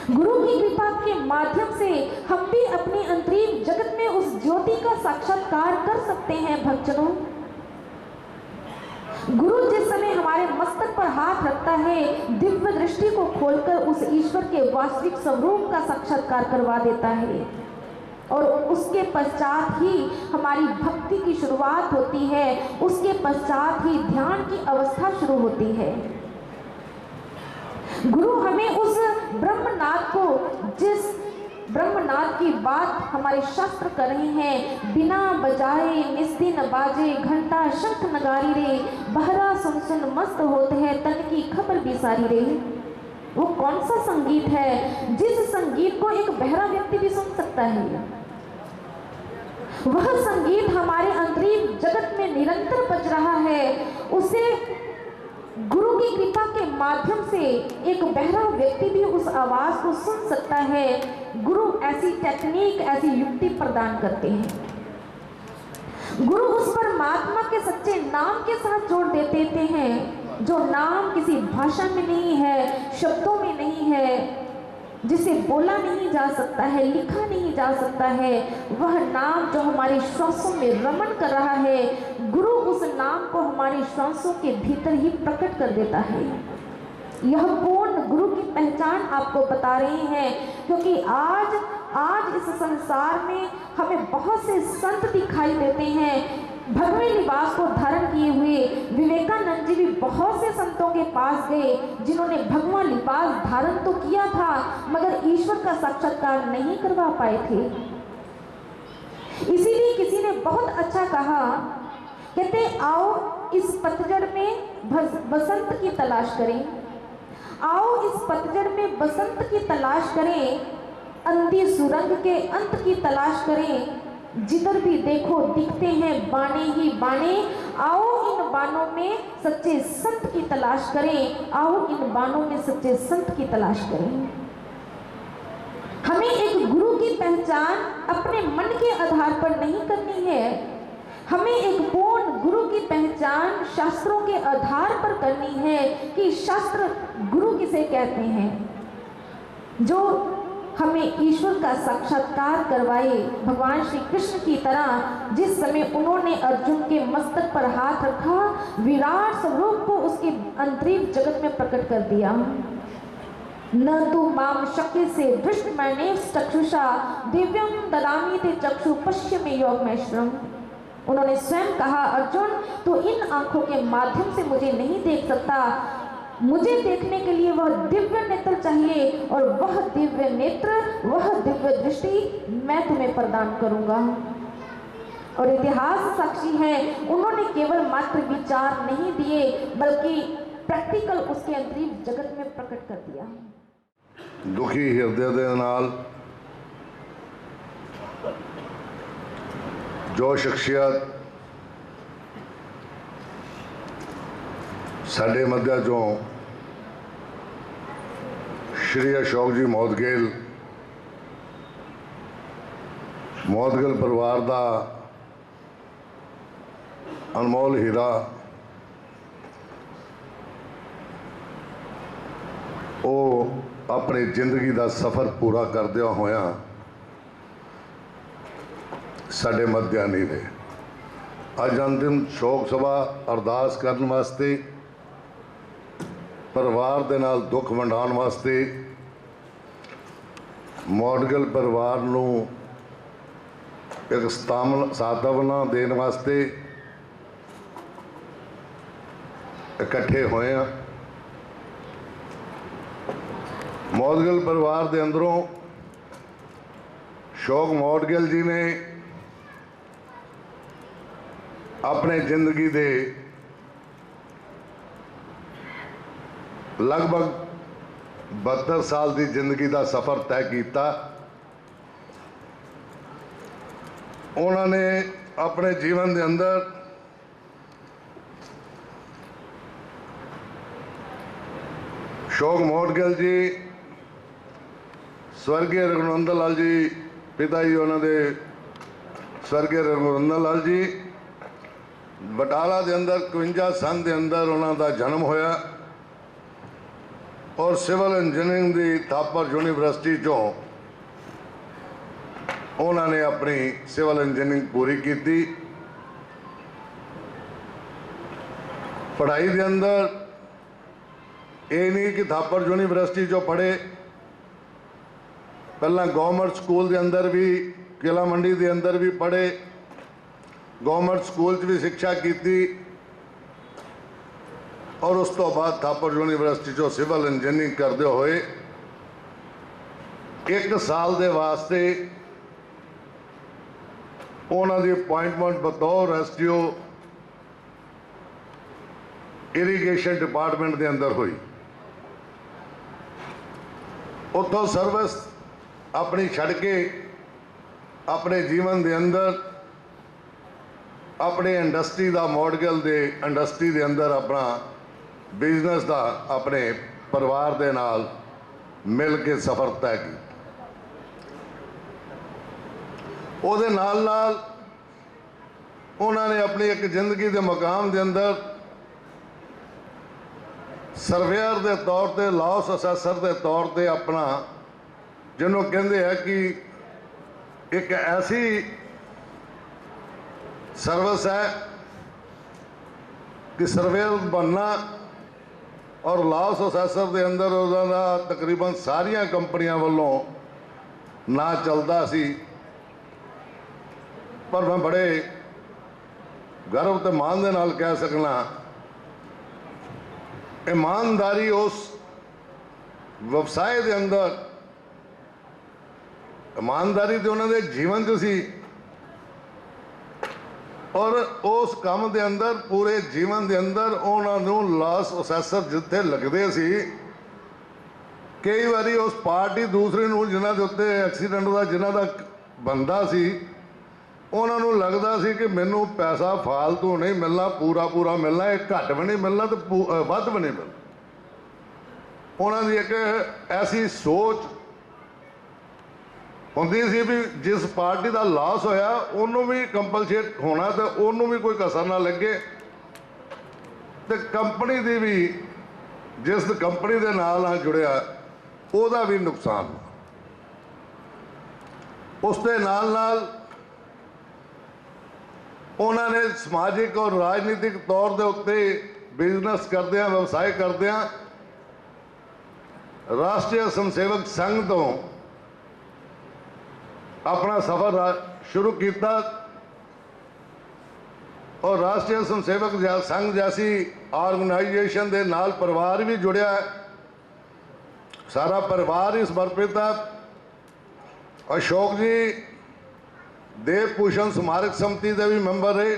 गुरु की कृपा के माध्यम से हम भी अपने अंतरिम जगत में उस ज्योति का साक्षात्कार कर सकते हैं। भक्तजनों, गुरु जिस समय हमारे मस्तक पर हाथ रखता है, दिव्य दृष्टि को खोलकर उस ईश्वर के वास्तविक स्वरूप का साक्षात्कार करवा देता है और उसके पश्चात ही हमारी भक्ति की शुरुआत होती है, उसके पश्चात ही ध्यान की अवस्था शुरू होती है। गुरु हमें उस ब्रह्मनाद को, जिस ब्रह्मनाद की बात हमारे शास्त्र कर रहे हैं, बिना बजाए निस्दिन बाजे घंटा शंख नगारी रे, बहरा सुन सुन मस्त होते हैं तन की खबर भी सारी रे। वो कौन सा संगीत है जिस संगीत को एक बहरा व्यक्ति भी सुन सकता है? वह संगीत हमारे अंतरिम जगत में निरंतर बज रहा है, उसे गुरु की कृपा के माध्यम से एक बहरा व्यक्ति भी उस आवाज को सुन सकता है। गुरु ऐसी टेक्निक, ऐसी युक्ति प्रदान करते हैं। गुरु उस परमात्मा के सच्चे नाम के साथ जोड़ देते हैं, जो नाम किसी भाषा में नहीं है, शब्दों में नहीं है, जिसे बोला नहीं जा सकता है, लिखा नहीं जा सकता है। वह नाम जो हमारे श्वासों में रमण कर रहा है, गुरु उस नाम को हमारे श्वासों के भीतर ही प्रकट कर देता है। यह पूर्ण गुरु की पहचान आपको बता रहे हैं, क्योंकि आज इस संसार में हमें बहुत से संत दिखाई देते हैं, भगवे लिबास को धारण किए हुए। विवेकानंद जी भी बहुत से संतों के पास गए जिन्होंने भगवा लिबास धारण तो किया था, मगर ईश्वर का साक्षात्कार नहीं करवा पाए थे। इसीलिए किसी ने बहुत अच्छा कहा, कहते आओ इस पतझड़ में बसंत की तलाश करें, आओ इस पतझड़ में बसंत की तलाश करें, अंधी सुरंग के अंत की तलाश करें, जिधर भी देखो दिखते हैं बाणे ही बाणे, आओ इन बाणों में सच्चे संत की तलाश करें, आओ इन बाणों में सच्चे संत की तलाश करें। हमें एक गुरु की पहचान अपने मन के आधार पर नहीं करनी है, हमें एक पूर्ण गुरु की पहचान शास्त्रों के आधार पर करनी है कि शास्त्र गुरु किसे कहते हैं, जो हमें ईश्वर का साक्षात्कार करवाए। भगवान श्री कृष्ण की तरह जिस समय उन्होंने अर्जुन के मस्तक पर हाथ रखा, विराट स्वरूप को उसके अंतरिम जगत में प्रकट कर दिया। न तू माम शक्य से दृष्ट मैंने चक्षुषा दिव्यम ददामी ते चक्षु पश्य में योग मैश्रम। उन्होंने स्वयं कहा, अर्जुन तो इन आंखों के माध्यम से मुझे नहीं देख सकता, मुझे देखने के लिए वह दिव्य नेत्र चाहिए और वह दिव्य नेत्र, वह दिव्य दृष्टि मैं तुम्हें प्रदान करूंगा। और इतिहास साक्षी है, उन्होंने केवल मात्र विचार नहीं दिए बल्कि प्रैक्टिकल उसके अंतरिम जगत में प्रकट कर दिया। दुखी हृदय दे नाल जो शख्सियत साडे मध्य चों श्री अशोक जी मोदगिल परिवार का अनमोल हीरा, वो अपनी जिंदगी का सफ़र पूरा करदे होया साडे मध्य नहीं रहे। अज अंतिम शोक सभा अरदास करने वास्ते, परिवार दे नाल दुख वंडाउण वास्ते, मोदगिल परिवार नूं एक सांत्वना देण वास्ते इकट्ठे होए हैं। ਮੌਦਗਿਲ ਪਰਿਵਾਰ ਦੇ ਅੰਦਰੋਂ ਅਸ਼ੋਕ ਮੌਦਗਿਲ ਜੀ ਨੇ ਆਪਣੇ ਜ਼ਿੰਦਗੀ ਦੇ ਲਗਭਗ 72 ਸਾਲ ਦੀ ਜ਼ਿੰਦਗੀ ਦਾ ਸਫ਼ਰ ਤੈਅ ਕੀਤਾ। ਉਹਨਾਂ ਨੇ ਆਪਣੇ ਜੀਵਨ ਦੇ ਅੰਦਰ ਅਸ਼ੋਕ ਮੌਦਗਿਲ ਜੀ, स्वर्गीय रघुनंदन लाल जी पिता जी उन्होंने स्वर्गीय रघुनंदन लाल जी बटाला के अंदर 51 सन के अंदर उन्होंने जन्म होया और सिविल इंजीनियरिंग की थापर यूनिवर्सिटी चों उन्होंने अपनी सिविल इंजीनियरिंग पूरी की। पढ़ाई के अंदर ये नहीं कि थापर यूनिवर्सिटी चों पढ़े, पहला गवर्नमेंट स्कूल के अंदर भी किला मंडी के अंदर भी पढ़े, गवर्नमेंट स्कूल भी शिक्षा की और उस तो बाद थापर यूनिवर्सिटी चो सिविल इंजीनियरिंग करते हुए 1 साल के वास्ते उन्होंने अपॉइंटमेंट बतौर SDO इरीगेशन डिपार्टमेंट के अंदर हुई। उतों सर्विस अपनी छड़ के अपने जीवन के अंदर अपने इंडस्ट्री का मॉडगल दे इंडस्ट्री के अंदर अपना बिजनेस का अपने परिवार के नाल मिल के सफ़र तय किया। उहदे नाल नाल उन्होंने अपनी एक जिंदगी के मकाम के अंदर सर्वेयर के तौर पर, लॉस असैसर के तौर पर अपना जिन्हों कहते हैं कि एक ऐसी सर्विस है कि सर्वेयर बनना और लॉस असैसर के अंदर उहदा तकरीबन सारिया कंपनियां वालों ना चलता सी, पर मैं बड़े गर्व ते मान दे नाल कह सकना ईमानदारी उस व्यवसाय के अंदर, ईमानदारी तो उन्होंने जीवन च सी और उस काम के अंदर पूरे जीवन के अंदर उन्होंने लॉस असैसर जिथे लगते सी, कई बारी उस पार्टी दूसरी जिन्हों के उत्ते एक्सीडेंट का जिन्हों का बनता सी उन्होंने लगता सी कि मैनू पैसा फालतू नहीं मिलना, पूरा पूरा मिलना, एक घट भी नहीं मिलना तो वध भी नहीं मिलना। उन्होंने एक ऐसी सोच होंदी सी भी जिस पार्टी का लॉस होया उन्होंने भी कंपलसेट होना तो उन्होंने भी कोई कसर ना लगे, तो कंपनी की भी जिस कंपनी के नाल जुड़िया उसका भी नुकसान। उसके नाल नाल उन्होंने समाजिक और राजनीतिक तौर के उत्ते बिजनेस करदियां, व्यवसाय करदियां राष्ट्रीय स्वयंसेवक संघ तो अपना सफ़र शुरू किया और राष्ट्रीय स्वयंसेवक संघ जैसी ऑर्गेनाइजेशन के नाल परिवार भी जुड़िया है। सारा परिवार ही समर्पित है। अशोक जी देव भूषण स्मारक समिति के भी मैंबर रहे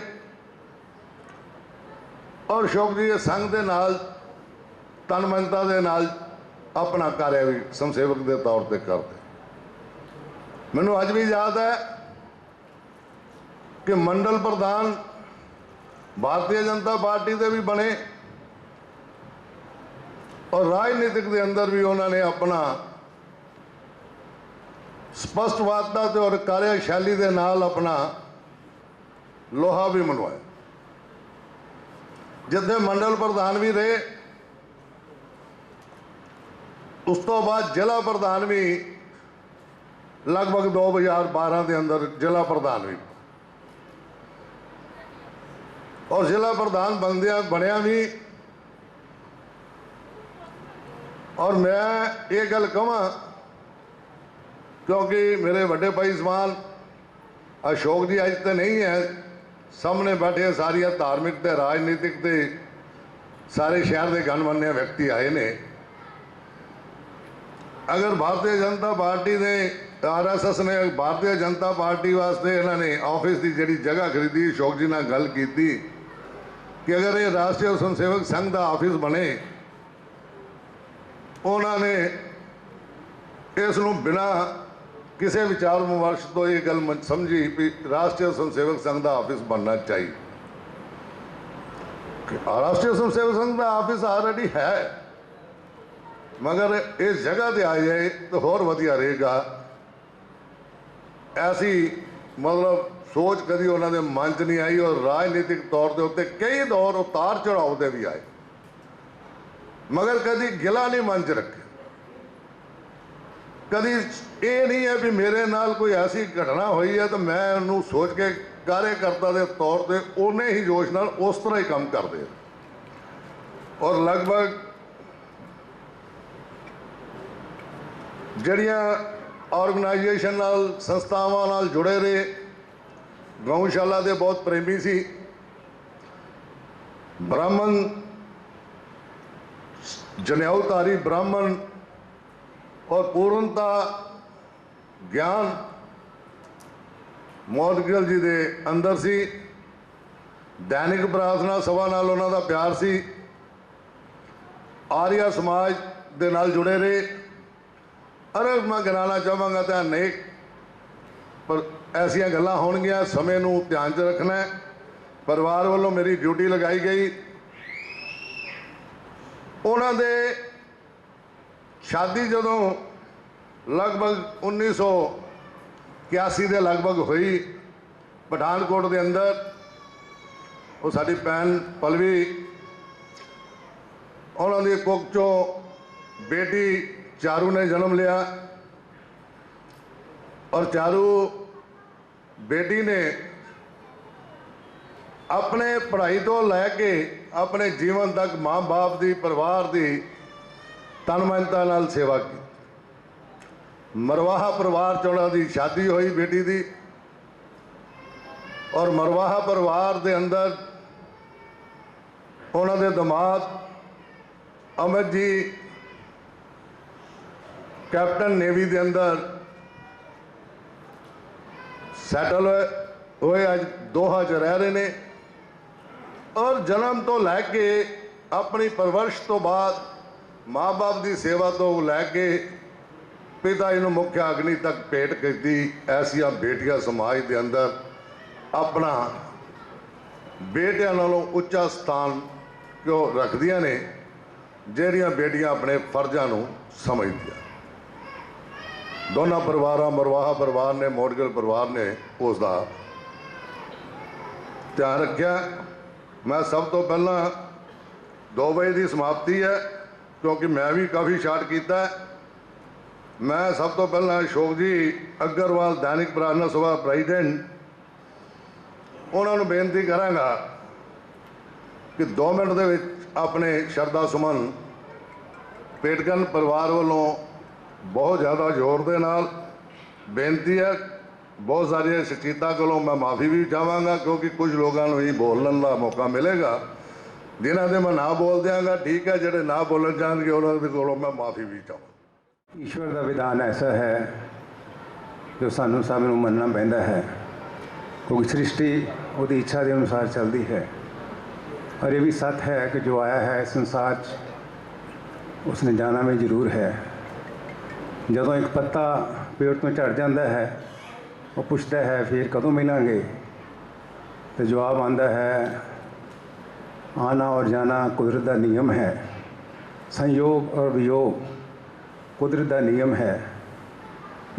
और अशोक जी संघ के नाल तनमनता के नाल अपना कार्य भी स्वयंसेवक के तौर पर करते। मैनू अज भी याद है कि मंडल प्रधान भारतीय जनता पार्टी के भी बने और राजनीतिक के अंदर भी उन्होंने अपना स्पष्टवादता और कार्यशैली के नाल अपना लोहा भी मनवाया। जिथे मंडल प्रधान भी रहे, उस तो बाद जिला प्रधान भी लगभग 2012 के अंदर जिला प्रधान भी और जिला प्रधान बनया भी। और मैं ये गल कहां क्योंकि मेरे बड़े भाई समान अशोक जी अज तो नहीं है, सामने बैठे सारिया धार्मिक ते राजनीतिक ते सारे शहर के गणमान्य व्यक्ति आए ने। अगर भारतीय जनता पार्टी ने RSS ने भारतीय जनता पार्टी वास्ते इन्होंने ऑफिस की जी जगह खरीदी, अशोक जी ने गल की कि अगर ये राष्ट्रीय स्वयं सेवक संघ का ऑफिस बने, उन्होंने इस बिना किसी विचार विमर्श तो ये गल समझी भी राष्ट्रीय स्वयं सेवक संघ का ऑफिस बनना चाहिए। राष्ट्रीय स्वयं सेवक संघ का ऑफिस ऑलरेडी है, मगर इस जगह पर आ जाए तो होर वधिया रहेगा। ऐसी मतलब सोच कभी उन्होंने मन च नहीं आई, और राजनीतिक तौर के उत्ते कई दौर उतार चढ़ाव के भी आए, मगर कभी गिला नहीं मन च रखे। कभी ये नहीं है भी मेरे नाल कोई ऐसी घटना हुई है तो मैं उन्होंने सोच के कार्यकर्ता के तौर पर उन्ने ही जोश नाल उस तरह ही काम करते, और लगभग जड़ियाँ ऑर्गेनाइजेशन नाल संस्थावां नाल जुड़े रहे, गौशाला के बहुत प्रेमी सी, ब्राह्मण जनेऊधारी ब्राह्मण और पूर्णता ज्ञान मौदगिल जी के अंदर सी। दैनिक प्रार्थना सभा नाल उन्हां दा प्यार सी, आर्या समाज दे नाल जुड़े रहे। अरे मैं गिनाना चाहांगा तो अनेक, पर ऐसिया गल्लां होणगियां, समय नूं ध्यान च रखना है। परिवार वालों मेरी ड्यूटी लगाई गई, उन्हां दे शादी जदों लगभग 1981 के लगभग हुई पठानकोट के अंदर, वो साडी भैन पलवी उन्होंने कुक चों बेटी चारू ने जन्म लिया, और चारू बेटी ने अपने पढ़ाई तो लैके अपने जीवन तक माँ बाप की परिवार की तनमनता नाल सेवा की। मरवाहा परिवार चोणा की शादी हुई बेटी की, और मरवाहा परिवार के अंदर उन्होंने दमाद अमित जी कैप्टन नेवी के अंदर सैटल हुए, अज दोहा च रह रहे हैं। और जन्म तो लैके अपनी परवरिश तो बाद माँ बाप की सेवा तो लैके पिता जी मुख्य अग्नि तक भेंट की। ऐसिया बेटियां समाज के अंदर अपना बेटियां नालों उच्चा स्थान क्यों रखदियां ने, ਜਿਹੜੀਆਂ बेटियां अपने फर्जां नूं समझदियां। दोनों परिवार, मरवाहा परिवार ने मौदगिल परिवार ने उसका ध्यान रखा। मैं सब तो पहला 2 बजे की समाप्ति है, क्योंकि मैं भी काफ़ी शार्ट किया। मैं सब तो पहला अशोक जी अग्रवाल दैनिक प्रार्थना सभा प्रेजिडेंट, उन्होंने बेनती करांगा कि 2 मिनट दे विच अपने शरदा सुमन पेटकन परिवार वालों बहुत ज़्यादा जोर के नाल बेनती है। बहुत सारिया शख्सियतां कोलों मैं माफ़ी भी चाहांगा, क्योंकि कुछ लोगों को ही बोलने का मौका मिलेगा, जिन्हों से मैं ना बोल देंगा ठीक है, जोड़े ना बोलन चाहते उन्होंने कोलों मैं माफ़ी भी चाहूँगा। ईश्वर का विधान ऐसा है जो सानू सब नूं मनना पैंदा है, क्योंकि सृष्टि उसकी इच्छा के अनुसार चलती है। और ये भी सच है कि जो आया है संसार उसने जाना भी जरूर है। जदों एक पत्ता पेड़ तो झड़ जाता है, वो पूछता है फिर कदों मिलेंगे, तो जवाब आता है आना और जाना कुदरत का नियम है, संयोग और वियोग कुदरत का नियम है,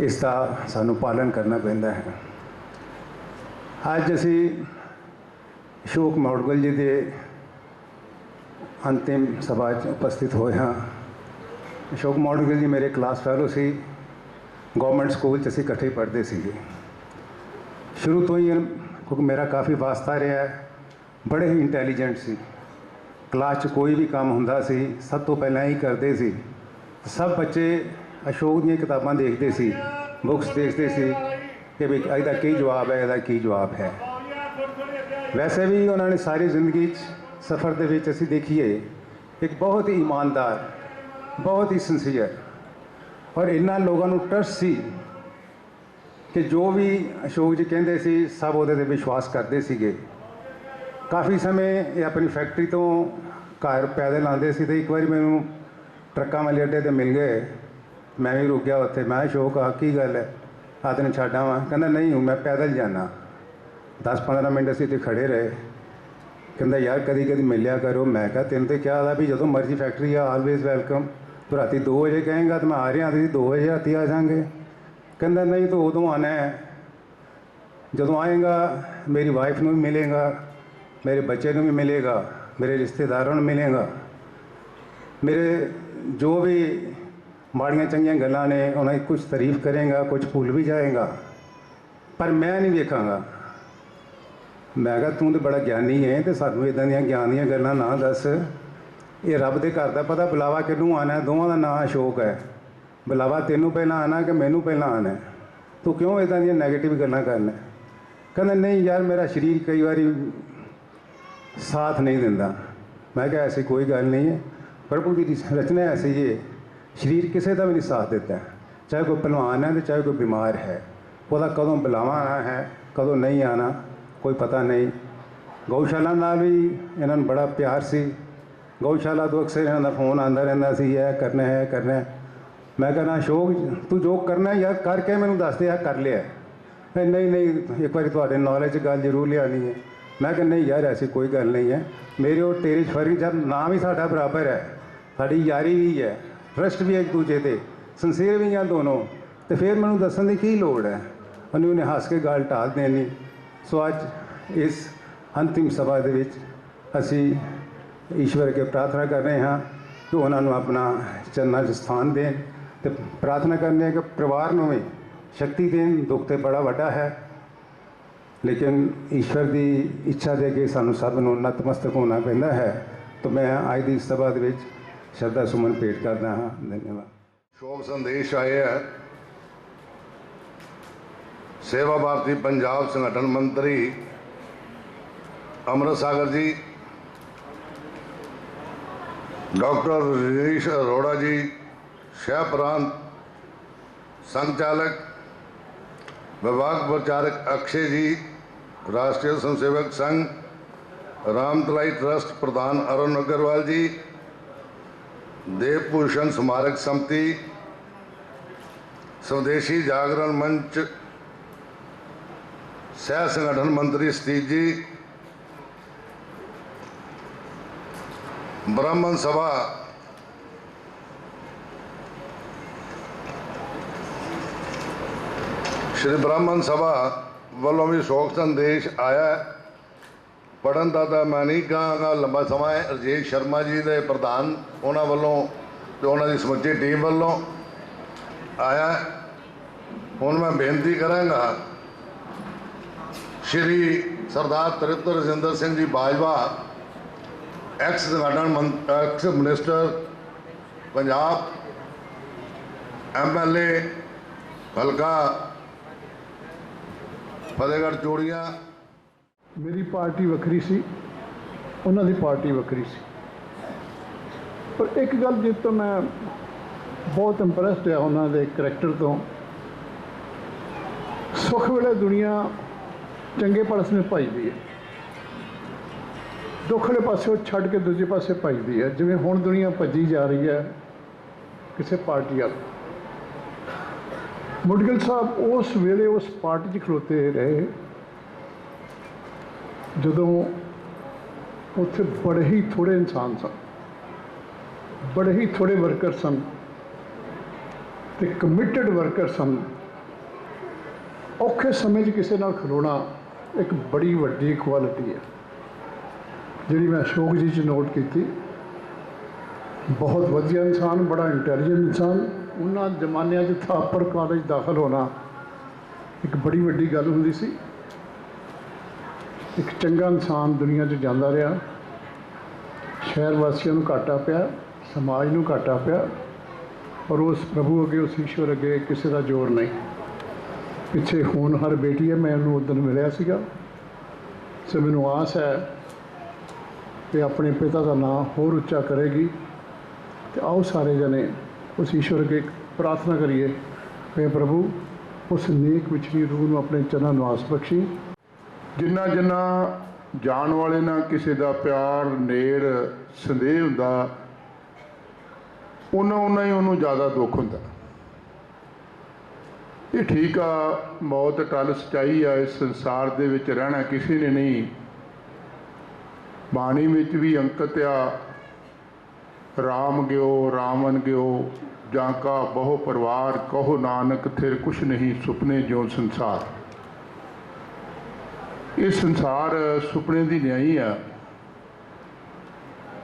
इसका सानू पालन करना पैंदा है। अज असी अशोक मौदगिल जी के अंतिम सभा उपस्थित होए हाँ। अशोक मौदगिल जी मेरे क्लास फैलो सी, गवर्नमेंट स्कूल असी इकट्ठे पढ़ते थे। शुरू तो ही क्योंकि मेरा काफ़ी वास्ता रहा है, बड़े ही इंटैलीजेंट सी। क्लास कोई भी काम हुंदा सी सब तो पहला ही करते सी। सब बच्चे अशोक दी किताबां देखते सी, बुक्स देखते सी कि भी इसका की जवाब है, इसका की जवाब है। वैसे भी उन्होंने सारी जिंदगी सफ़र दे विच असीं देखिए एक बहुत ही ईमानदार, बहुत ही सिंसीयर ਔਰ ਇਹਨਾਂ ਲੋਕਾਂ ਨੂੰ ਟਰਸਟ ਸੀ ਕਿ ਜੋ ਵੀ ਅਸ਼ੋਕ ਜੀ ਕਹਿੰਦੇ ਸੀ ਸਭ ਉਹਦੇ 'ਤੇ ਵਿਸ਼ਵਾਸ ਕਰਦੇ ਸੀਗੇ। ਕਾਫੀ ਸਮੇਂ ਇਹ ਆਪਣੀ ਫੈਕਟਰੀ ਤੋਂ ਘਰ ਪੈਦਲ ਆਉਂਦੇ ਸੀ ਤੇ ਇੱਕ ਵਾਰੀ ਮੈਨੂੰ ਟਰੱਕਾਂ ਵਾਲੇ ਅੱਡੇ 'ਤੇ ਮਿਲ ਗਏ। ਮੈਂ ਵੀ ਰੁਕ ਗਿਆ ਉੱਥੇ। ਮੈਂ ਅਸ਼ੋਕ ਆ ਕੀ ਗੱਲ ਹੈ, ਆ ਤੈਨੂੰ ਛੱਡ ਆਵਾਂ? ਕਹਿੰਦਾ ਨਹੀਂ ਮੈਂ ਪੈਦਲ ਜਾਣਾ। 10-15 ਮਿੰਟ ਅਸੀਂ ਇੱਥੇ ਖੜੇ ਰਹੇ। ਕਹਿੰਦਾ ਯਾਰ ਕਦੀ ਕਦੀ ਮਿਲਿਆ ਕਰੋ। ਮੈਂ ਕਿਹਾ ਤੈਨੂੰ ਤਾਂ ਕਿਹਾ ਵੀ ਜਦੋਂ ਮਰਜ਼ੀ ਫੈਕਟਰੀ ਆ ਆਲਵੇਜ਼ ਵੈਲਕਮ। ਤੂੰ ਰਾਤੀ 2 ਵਜੇ ਕਹੇਂਗਾ ਤਾਂ ਮੈਂ ਆ ਰਿਹਾ, ਤੁਸੀਂ 2 ਵਜੇ ਰਾਤੀ ਆ ਜਾਵਾਂਗੇ। ਕਹਿੰਦਾ ਨਹੀਂ ਤੂੰ ਉਦੋਂ ਆਉਣਾ ਹੈ ਜਦੋਂ ਆਏਗਾ ਮੇਰੀ ਵਾਈਫ ਨੂੰ ਵੀ ਮਿਲੇਗਾ, ਮੇਰੇ ਬੱਚੇ ਨੂੰ ਵੀ ਮਿਲੇਗਾ, ਮੇਰੇ ਰਿਸ਼ਤੇਦਾਰਾਂ ਨੂੰ ਮਿਲੇਗਾ, ਮੇਰੇ ਜੋ ਵੀ ਮਾੜੀਆਂ ਚੰਗੀਆਂ ਗੱਲਾਂ ਨੇ ਉਹਨਾਂ ਦੀ ਕੁਝ ਤਾਰੀਫ ਕਰੇਗਾ, ਕੁਝ ਭੁੱਲ ਵੀ ਜਾਏਗਾ, ਪਰ ਮੈਂ ਨਹੀਂ ਵੇਖਾਂਗਾ। ਮੈਂ ਕਿਹਾ ਤੂੰ ਤਾਂ ਬੜਾ ਗਿਆਨੀ ਹੈ ਤੇ ਸਾਨੂੰ ਇੱਦਾਂ ਦੀਆਂ ਗਿਆਨ ਦੀਆਂ ਗੱਲਾਂ ਨਾ ਦੱਸ। ਇਹ ਰੱਬ ਦੇ ਘਰ ਦਾ ਪਤਾ ਬੁਲਾਵਾ ਕਿਹਨੂੰ ਆਉਣਾ? ਦੋਵਾਂ ਦਾ ਨਾਂ ਅਸ਼ੋਕ ਹੈ। ਬੁਲਾਵਾ ਤੈਨੂੰ ਪਹਿਲਾਂ ਆਉਣਾ ਕਿ ਮੈਨੂੰ ਪਹਿਲਾਂ ਆਉਣਾ? ਤੂੰ ਕਿਉਂ ਇੱਦਾਂ ਦੀਆਂ ਨੈਗੇਟਿਵ ਗੱਲਾਂ ਕਰਨਾ? ਕਹਿੰਦਾ ਨਹੀਂ ਯਾਰ ਮੇਰਾ ਸਰੀਰ ਕਈ ਵਾਰੀ ਸਾਥ ਨਹੀਂ ਦਿੰਦਾ। ਮੈਂ ਕਿਹਾ ਐਸੀ ਕੋਈ ਗੱਲ ਨਹੀਂ ਹੈ, ਪ੍ਰਭੂ ਦੀ ਰਚਨਾ ਐਸੀ ਹੈ, ਸਰੀਰ ਕਿਸੇ ਦਾ ਵੀ ਨਹੀਂ ਸਾਥ ਦਿੱਤਾ। ਚਾਹੇ ਕੋਈ ਪਹਿਲਵਾਨ ਹੈ ਤੇ ਚਾਹੇ ਕੋਈ ਬਿਮਾਰ ਹੈ, ਉਹਦਾ ਕਦੋਂ ਬੁਲਾਵਾ ਆਉਣਾ ਹੈ ਕਦੋਂ ਨਹੀਂ ਆਉਣਾ ਕੋਈ ਪਤਾ ਨਹੀਂ। ਗਊਸ਼ਾਲਾ ਨਾਲ ਵੀ ਇਹਨਾਂ ਨੂੰ ਬੜਾ ਪਿਆਰ ਸੀ। ਗਊਸ਼ਾਲਾ ਤੋਂ ਅਕਸਰ ਇਹਨਾਂ ਦਾ ਫੋਨ ਆਉਂਦਾ ਰਹਿੰਦਾ ਸੀ, ਇਹ ਕਰਨਾ ਹੈ ਕਰਨਾ ਹੈ। ਮੈਂ ਕਹਿੰਦਾ ਅਸ਼ੋਕ ਤੂੰ ਜੋ ਕਰਨਾ ਯਾਰ ਕਰਕੇ ਮੈਨੂੰ ਦੱਸ ਦੇ, ਆ ਕਰ ਲਿਆ। ਨਹੀਂ ਨਹੀਂ ਇੱਕ ਵਾਰੀ ਤੁਹਾਡੇ ਨੌਲੇਜ 'ਚ ਗੱਲ ਜ਼ਰੂਰ ਲਿਆਉਣੀ ਹੈ। ਮੈਂ ਕਿਹਾ ਨਹੀਂ ਯਾਰ ਐਸੀ ਕੋਈ ਗੱਲ ਨਹੀਂ ਹੈ। ਮੇਰੇ ਉਹ ਤੇਰੇ 'ਚ ਫਰਕ ਜਦ ਨਾਂ ਵੀ ਸਾਡਾ ਬਰਾਬਰ ਹੈ, ਸਾਡੀ ਯਾਰੀ ਵੀ ਹੈ, ਟਰਸਟ ਵੀ ਹੈ ਇੱਕ ਦੂਜੇ 'ਤੇ, ਸਿੰਸੀਅਰ ਵੀ ਹਾਂ ਦੋਨੋਂ, ਤੇ ਫਿਰ ਮੈਨੂੰ ਦੱਸਣ ਦੀ ਕੀ ਲੋੜ ਹੈ? ਉਹਨੇ ਹੱਸ ਕੇ ਗੱਲ ਟਾਲ ਦੇਣੀ। ਸੋ ਅੱਜ ਇਸ ਅੰਤਿਮ ਸਭਾ ਦੇ ਵਿੱਚ ਅਸੀਂ ਈਸ਼ਵਰ ਅੱਗੇ ਪ੍ਰਾਰਥਨਾ ਕਰ ਰਹੇ ਹਾਂ ਕਿ ਉਹਨਾਂ ਨੂੰ ਆਪਣਾ ਚਰਨਾਂ 'ਚ ਸਥਾਨ ਦੇਣ ਤੇ ਪ੍ਰਾਰਥਨਾ ਕਰਨੀ ਹੈ ਕਿ ਪਰਿਵਾਰ ਨੂੰ ਵੀ ਸ਼ਕਤੀ ਦੇਣ। ਦੁੱਖ ਤੇ ਬੜਾ ਵੱਡਾ ਹੈ, ਲੇਕਿਨ ਈਸ਼ਵਰ ਦੀ ਇੱਛਾ ਦੇ ਕੇ ਸਾਨੂੰ ਸਭ ਨੂੰ ਨਤਮਸਤਕ ਹੋਣਾ ਪੈਂਦਾ ਹੈ। ਤਾਂ ਮੈਂ ਅੱਜ ਦੀ ਸਭਾ ਦੇ ਵਿੱਚ ਸ਼ਰਧਾ ਸੁਮਨ ਭੇਟ ਕਰਦਾ ਹਾਂ। ਧੰਨਵਾਦ। ਸ਼ੋਕ ਸੰਦੇਸ਼ ਆਏ ਹੈ। सेवा भारती पंजाब संगठन मंत्री अमृत सागर जी, डॉक्टर ऋषि अरोड़ा जी, शह प्रांत संचालक विभाग प्रचारक अक्षय जी, राष्ट्रीय स्वयंसेवक संघ रामतलाई ट्रस्ट प्रधान अरुण अग्रवाल जी, देवभूषण स्मारक समिति, स्वदेशी जागरण मंच सह संगठन मंत्री सतीश जी, ब्राह्मण सभा श्री ब्राह्मण सभा वालों भी शोक संदेश आया है। पढ़न का तो मैं नहीं कहांगा, लंबा समा है। रजेश शर्मा जी के प्रधान उन्होंने वालों तो उन्होंने समुची टीम वालों आया। हुण मैं बेनती करांगा Shri Sardar Tript Rajinder Singh ji Bajwa, ex minister Punjab, MLA हल्का फतेहगढ़ चूड़ियाँ। मेरी पार्टी वक्री सी, उन्हां दी पार्टी वक्री सी, पर एक गल जिस तो मैं बहुत इंप्रैसड है उन्हां दे करैक्टर तो, सुख वेले दुनिया चंगे पास में भजदी है, दुख वाले पासों छड़ के दूजे पासे भजदी है। जिवें हुण दुनिया भजी जा रही है किसी पार्टी वाल। मुडगिल साहब उस वेले उस पार्टी 'च खलोते रहे जदों उत्थे बड़े ही थोड़े इंसान सन, बड़े ही थोड़े वर्कर सन ते कमिटेड वर्कर सन। औखे समय 'च किसी नाल खलोना एक बड़ी वड्डी क्वालिटी है जिहड़ी मैं अशोक जी 'च नोट की। बहुत वधिया इंसान, बड़ा इंटैलीजेंट इंसान। उन्हां जमानिਆਂ 'ਚ थापर कॉलेज दाखिल होना एक बड़ी वड्डी गल हुंदी सी। एक चंगा इंसान दुनिया 'ਚ ਜਾਂਦਾ ਰਿਹਾ, शहर वासियों ਨੂੰ घाटा पिया, समाज ਨੂੰ घाटा पिया, और उस प्रभु अगे उस ईश्वर अगे किसी का जोर नहीं। पिछे होनहार बेटी है, मैं उन्होंने उस दिन मिलिया सीगा। सो मैनूं आस है कि अपने पिता का नाम होर उच्चा करेगी। तो आओ सारे जने उस ईश्वर के ਪ੍ਰਾਰਥਨਾ ਕਰੀਏ ਕਿ ਪ੍ਰਭੂ ਉਸ ਨੇਕ ਵਿਛੜੀ ਰੂਹ ਨੂੰ ਆਪਣੇ ਚਰਨਾਂ ਨਿਵਾਸ ਬਖਸ਼ੀ। ਜਿੰਨਾ ਜਿੰਨਾ ਜਾਣ ਵਾਲੇ ਨਾਲ ਕਿਸੇ ਦਾ ਪਿਆਰ ਨੇੜ ਸੰਦੇਹ ਹੁੰਦਾ, ਉਹਨਾਂ ਹੀ ਉਹਨੂੰ ਜ਼ਿਆਦਾ ਦੁੱਖ ਹੁੰਦਾ। ਇਹ ਠੀਕ ਆ, ਮੌਤ ਟਲ ਸੱਚਾਈ ਆ। ਇਸ ਸੰਸਾਰ ਦੇ ਵਿੱਚ ਰਹਿਣਾ ਕਿਸੇ ਨੇ ਨਹੀਂ। ਬਾਣੀ ਵਿੱਚ ਵੀ ਅੰਕਿਤ ਆ, ਰਾਮ ਗਿਓ ਰਾਵਣ ਗਿਓ, ਜਾਂ ਕਾ ਬਹੁ ਪਰਿਵਾਰ ਕਹੋ ਨਾਨਕ, ਥਿਰ ਕੁਛ ਨਹੀਂ ਸੁਪਨੇ ਜਿਉ ਸੰਸਾਰ। ਇਹ ਸੰਸਾਰ ਸੁਪਨੇ ਦੀ ਨਿਆਈ ਆ,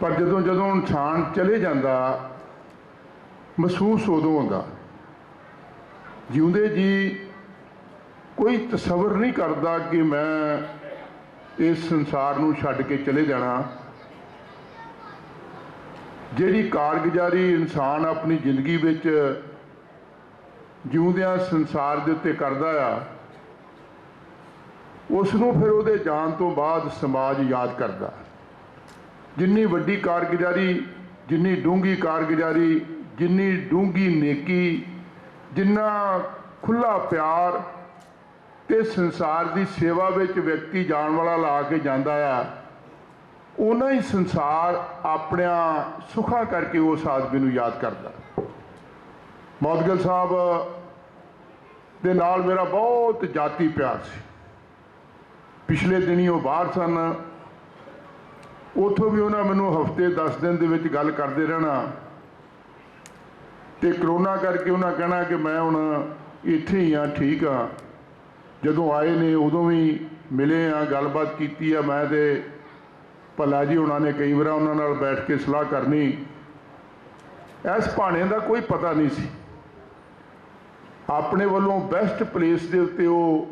ਪਰ ਜਦੋਂ ਇਨਸਾਨ ਚਲੇ ਜਾਂਦਾ ਮਹਿਸੂਸ ਉਦੋਂ ਹੁੰਦਾ। ਜਿਉਂਦੇ ਜੀ ਕੋਈ ਤਸੱਵਰ ਨਹੀਂ ਕਰਦਾ ਕਿ ਮੈਂ ਇਸ ਸੰਸਾਰ ਨੂੰ ਛੱਡ ਕੇ ਚਲੇ ਜਾਣਾ। ਜਿਹੜੀ ਕਾਰਗੁਜ਼ਾਰੀ ਇਨਸਾਨ ਆਪਣੀ ਜ਼ਿੰਦਗੀ ਵਿੱਚ ਜਿਉਂਦਿਆਂ ਸੰਸਾਰ ਦੇ ਉੱਤੇ ਕਰਦਾ ਆ, ਉਸ ਨੂੰ ਫਿਰ ਉਹਦੇ ਜਾਣ ਤੋਂ ਬਾਅਦ ਸਮਾਜ ਯਾਦ ਕਰਦਾ। ਜਿੰਨੀ ਵੱਡੀ ਕਾਰਗੁਜ਼ਾਰੀ, ਜਿੰਨੀ ਡੂੰਘੀ ਕਾਰਗੁਜ਼ਾਰੀ, ਜਿੰਨੀ ਡੂੰਘੀ ਨੇਕੀ, ਜਿੰਨਾ ਖੁੱਲ੍ਹਾ ਪਿਆਰ ਤੇ ਸੰਸਾਰ ਦੀ ਸੇਵਾ ਵਿੱਚ ਵਿਅਕਤੀ ਜਾਣ ਵਾਲਾ ਲਾ ਕੇ ਜਾਂਦਾ ਆ, ਉਹਨਾਂ ਹੀ ਸੰਸਾਰ ਆਪਣਿਆਂ ਸੁੱਖਾਂ ਕਰਕੇ ਉਸ ਆਦਮੀ ਨੂੰ ਯਾਦ ਕਰਦਾ। ਮੌਦਗਲ ਸਾਹਿਬ ਦੇ ਨਾਲ ਮੇਰਾ ਬਹੁਤ ਜਾਤੀ ਪਿਆਰ ਸੀ। ਪਿਛਲੇ ਦਿਨੀ ਉਹ ਬਾਹਰ ਸਨ, ਉੱਥੋਂ ਵੀ ਉਹਨਾਂ ਮੈਨੂੰ ਹਫ਼ਤੇ 10 ਦਿਨ ਦੇ ਵਿੱਚ ਗੱਲ ਕਰਦੇ ਰਹਿਣਾ, ਤੇ ਕਰੋਨਾ ਕਰਕੇ ਉਹਨਾਂ ਕਹਿਣਾ ਕਿ ਮੈਂ ਹੁਣ ਇੱਥੇ ਹੀ ਹਾਂ, ਠੀਕ ਹਾਂ। ਜਦੋਂ ਆਏ ਨੇ ਉਦੋਂ ਵੀ ਮਿਲੇ ਆ, ਗੱਲਬਾਤ ਕੀਤੀ ਆ ਮੈਂ ਤੇ ਭੱਲਾ ਜੀ ਉਹਨਾਂ ਨੇ ਕਈ ਵਾਰ ਉਹਨਾਂ ਨਾਲ ਬੈਠ ਕੇ ਸਲਾਹ ਕਰਨੀ। ਇਸ ਭਾਣੇ ਦਾ ਕੋਈ ਪਤਾ ਨਹੀਂ ਸੀ। ਆਪਣੇ ਵੱਲੋਂ ਬੈਸਟ ਪਲੇਸ ਦੇ ਉੱਤੇ ਉਹ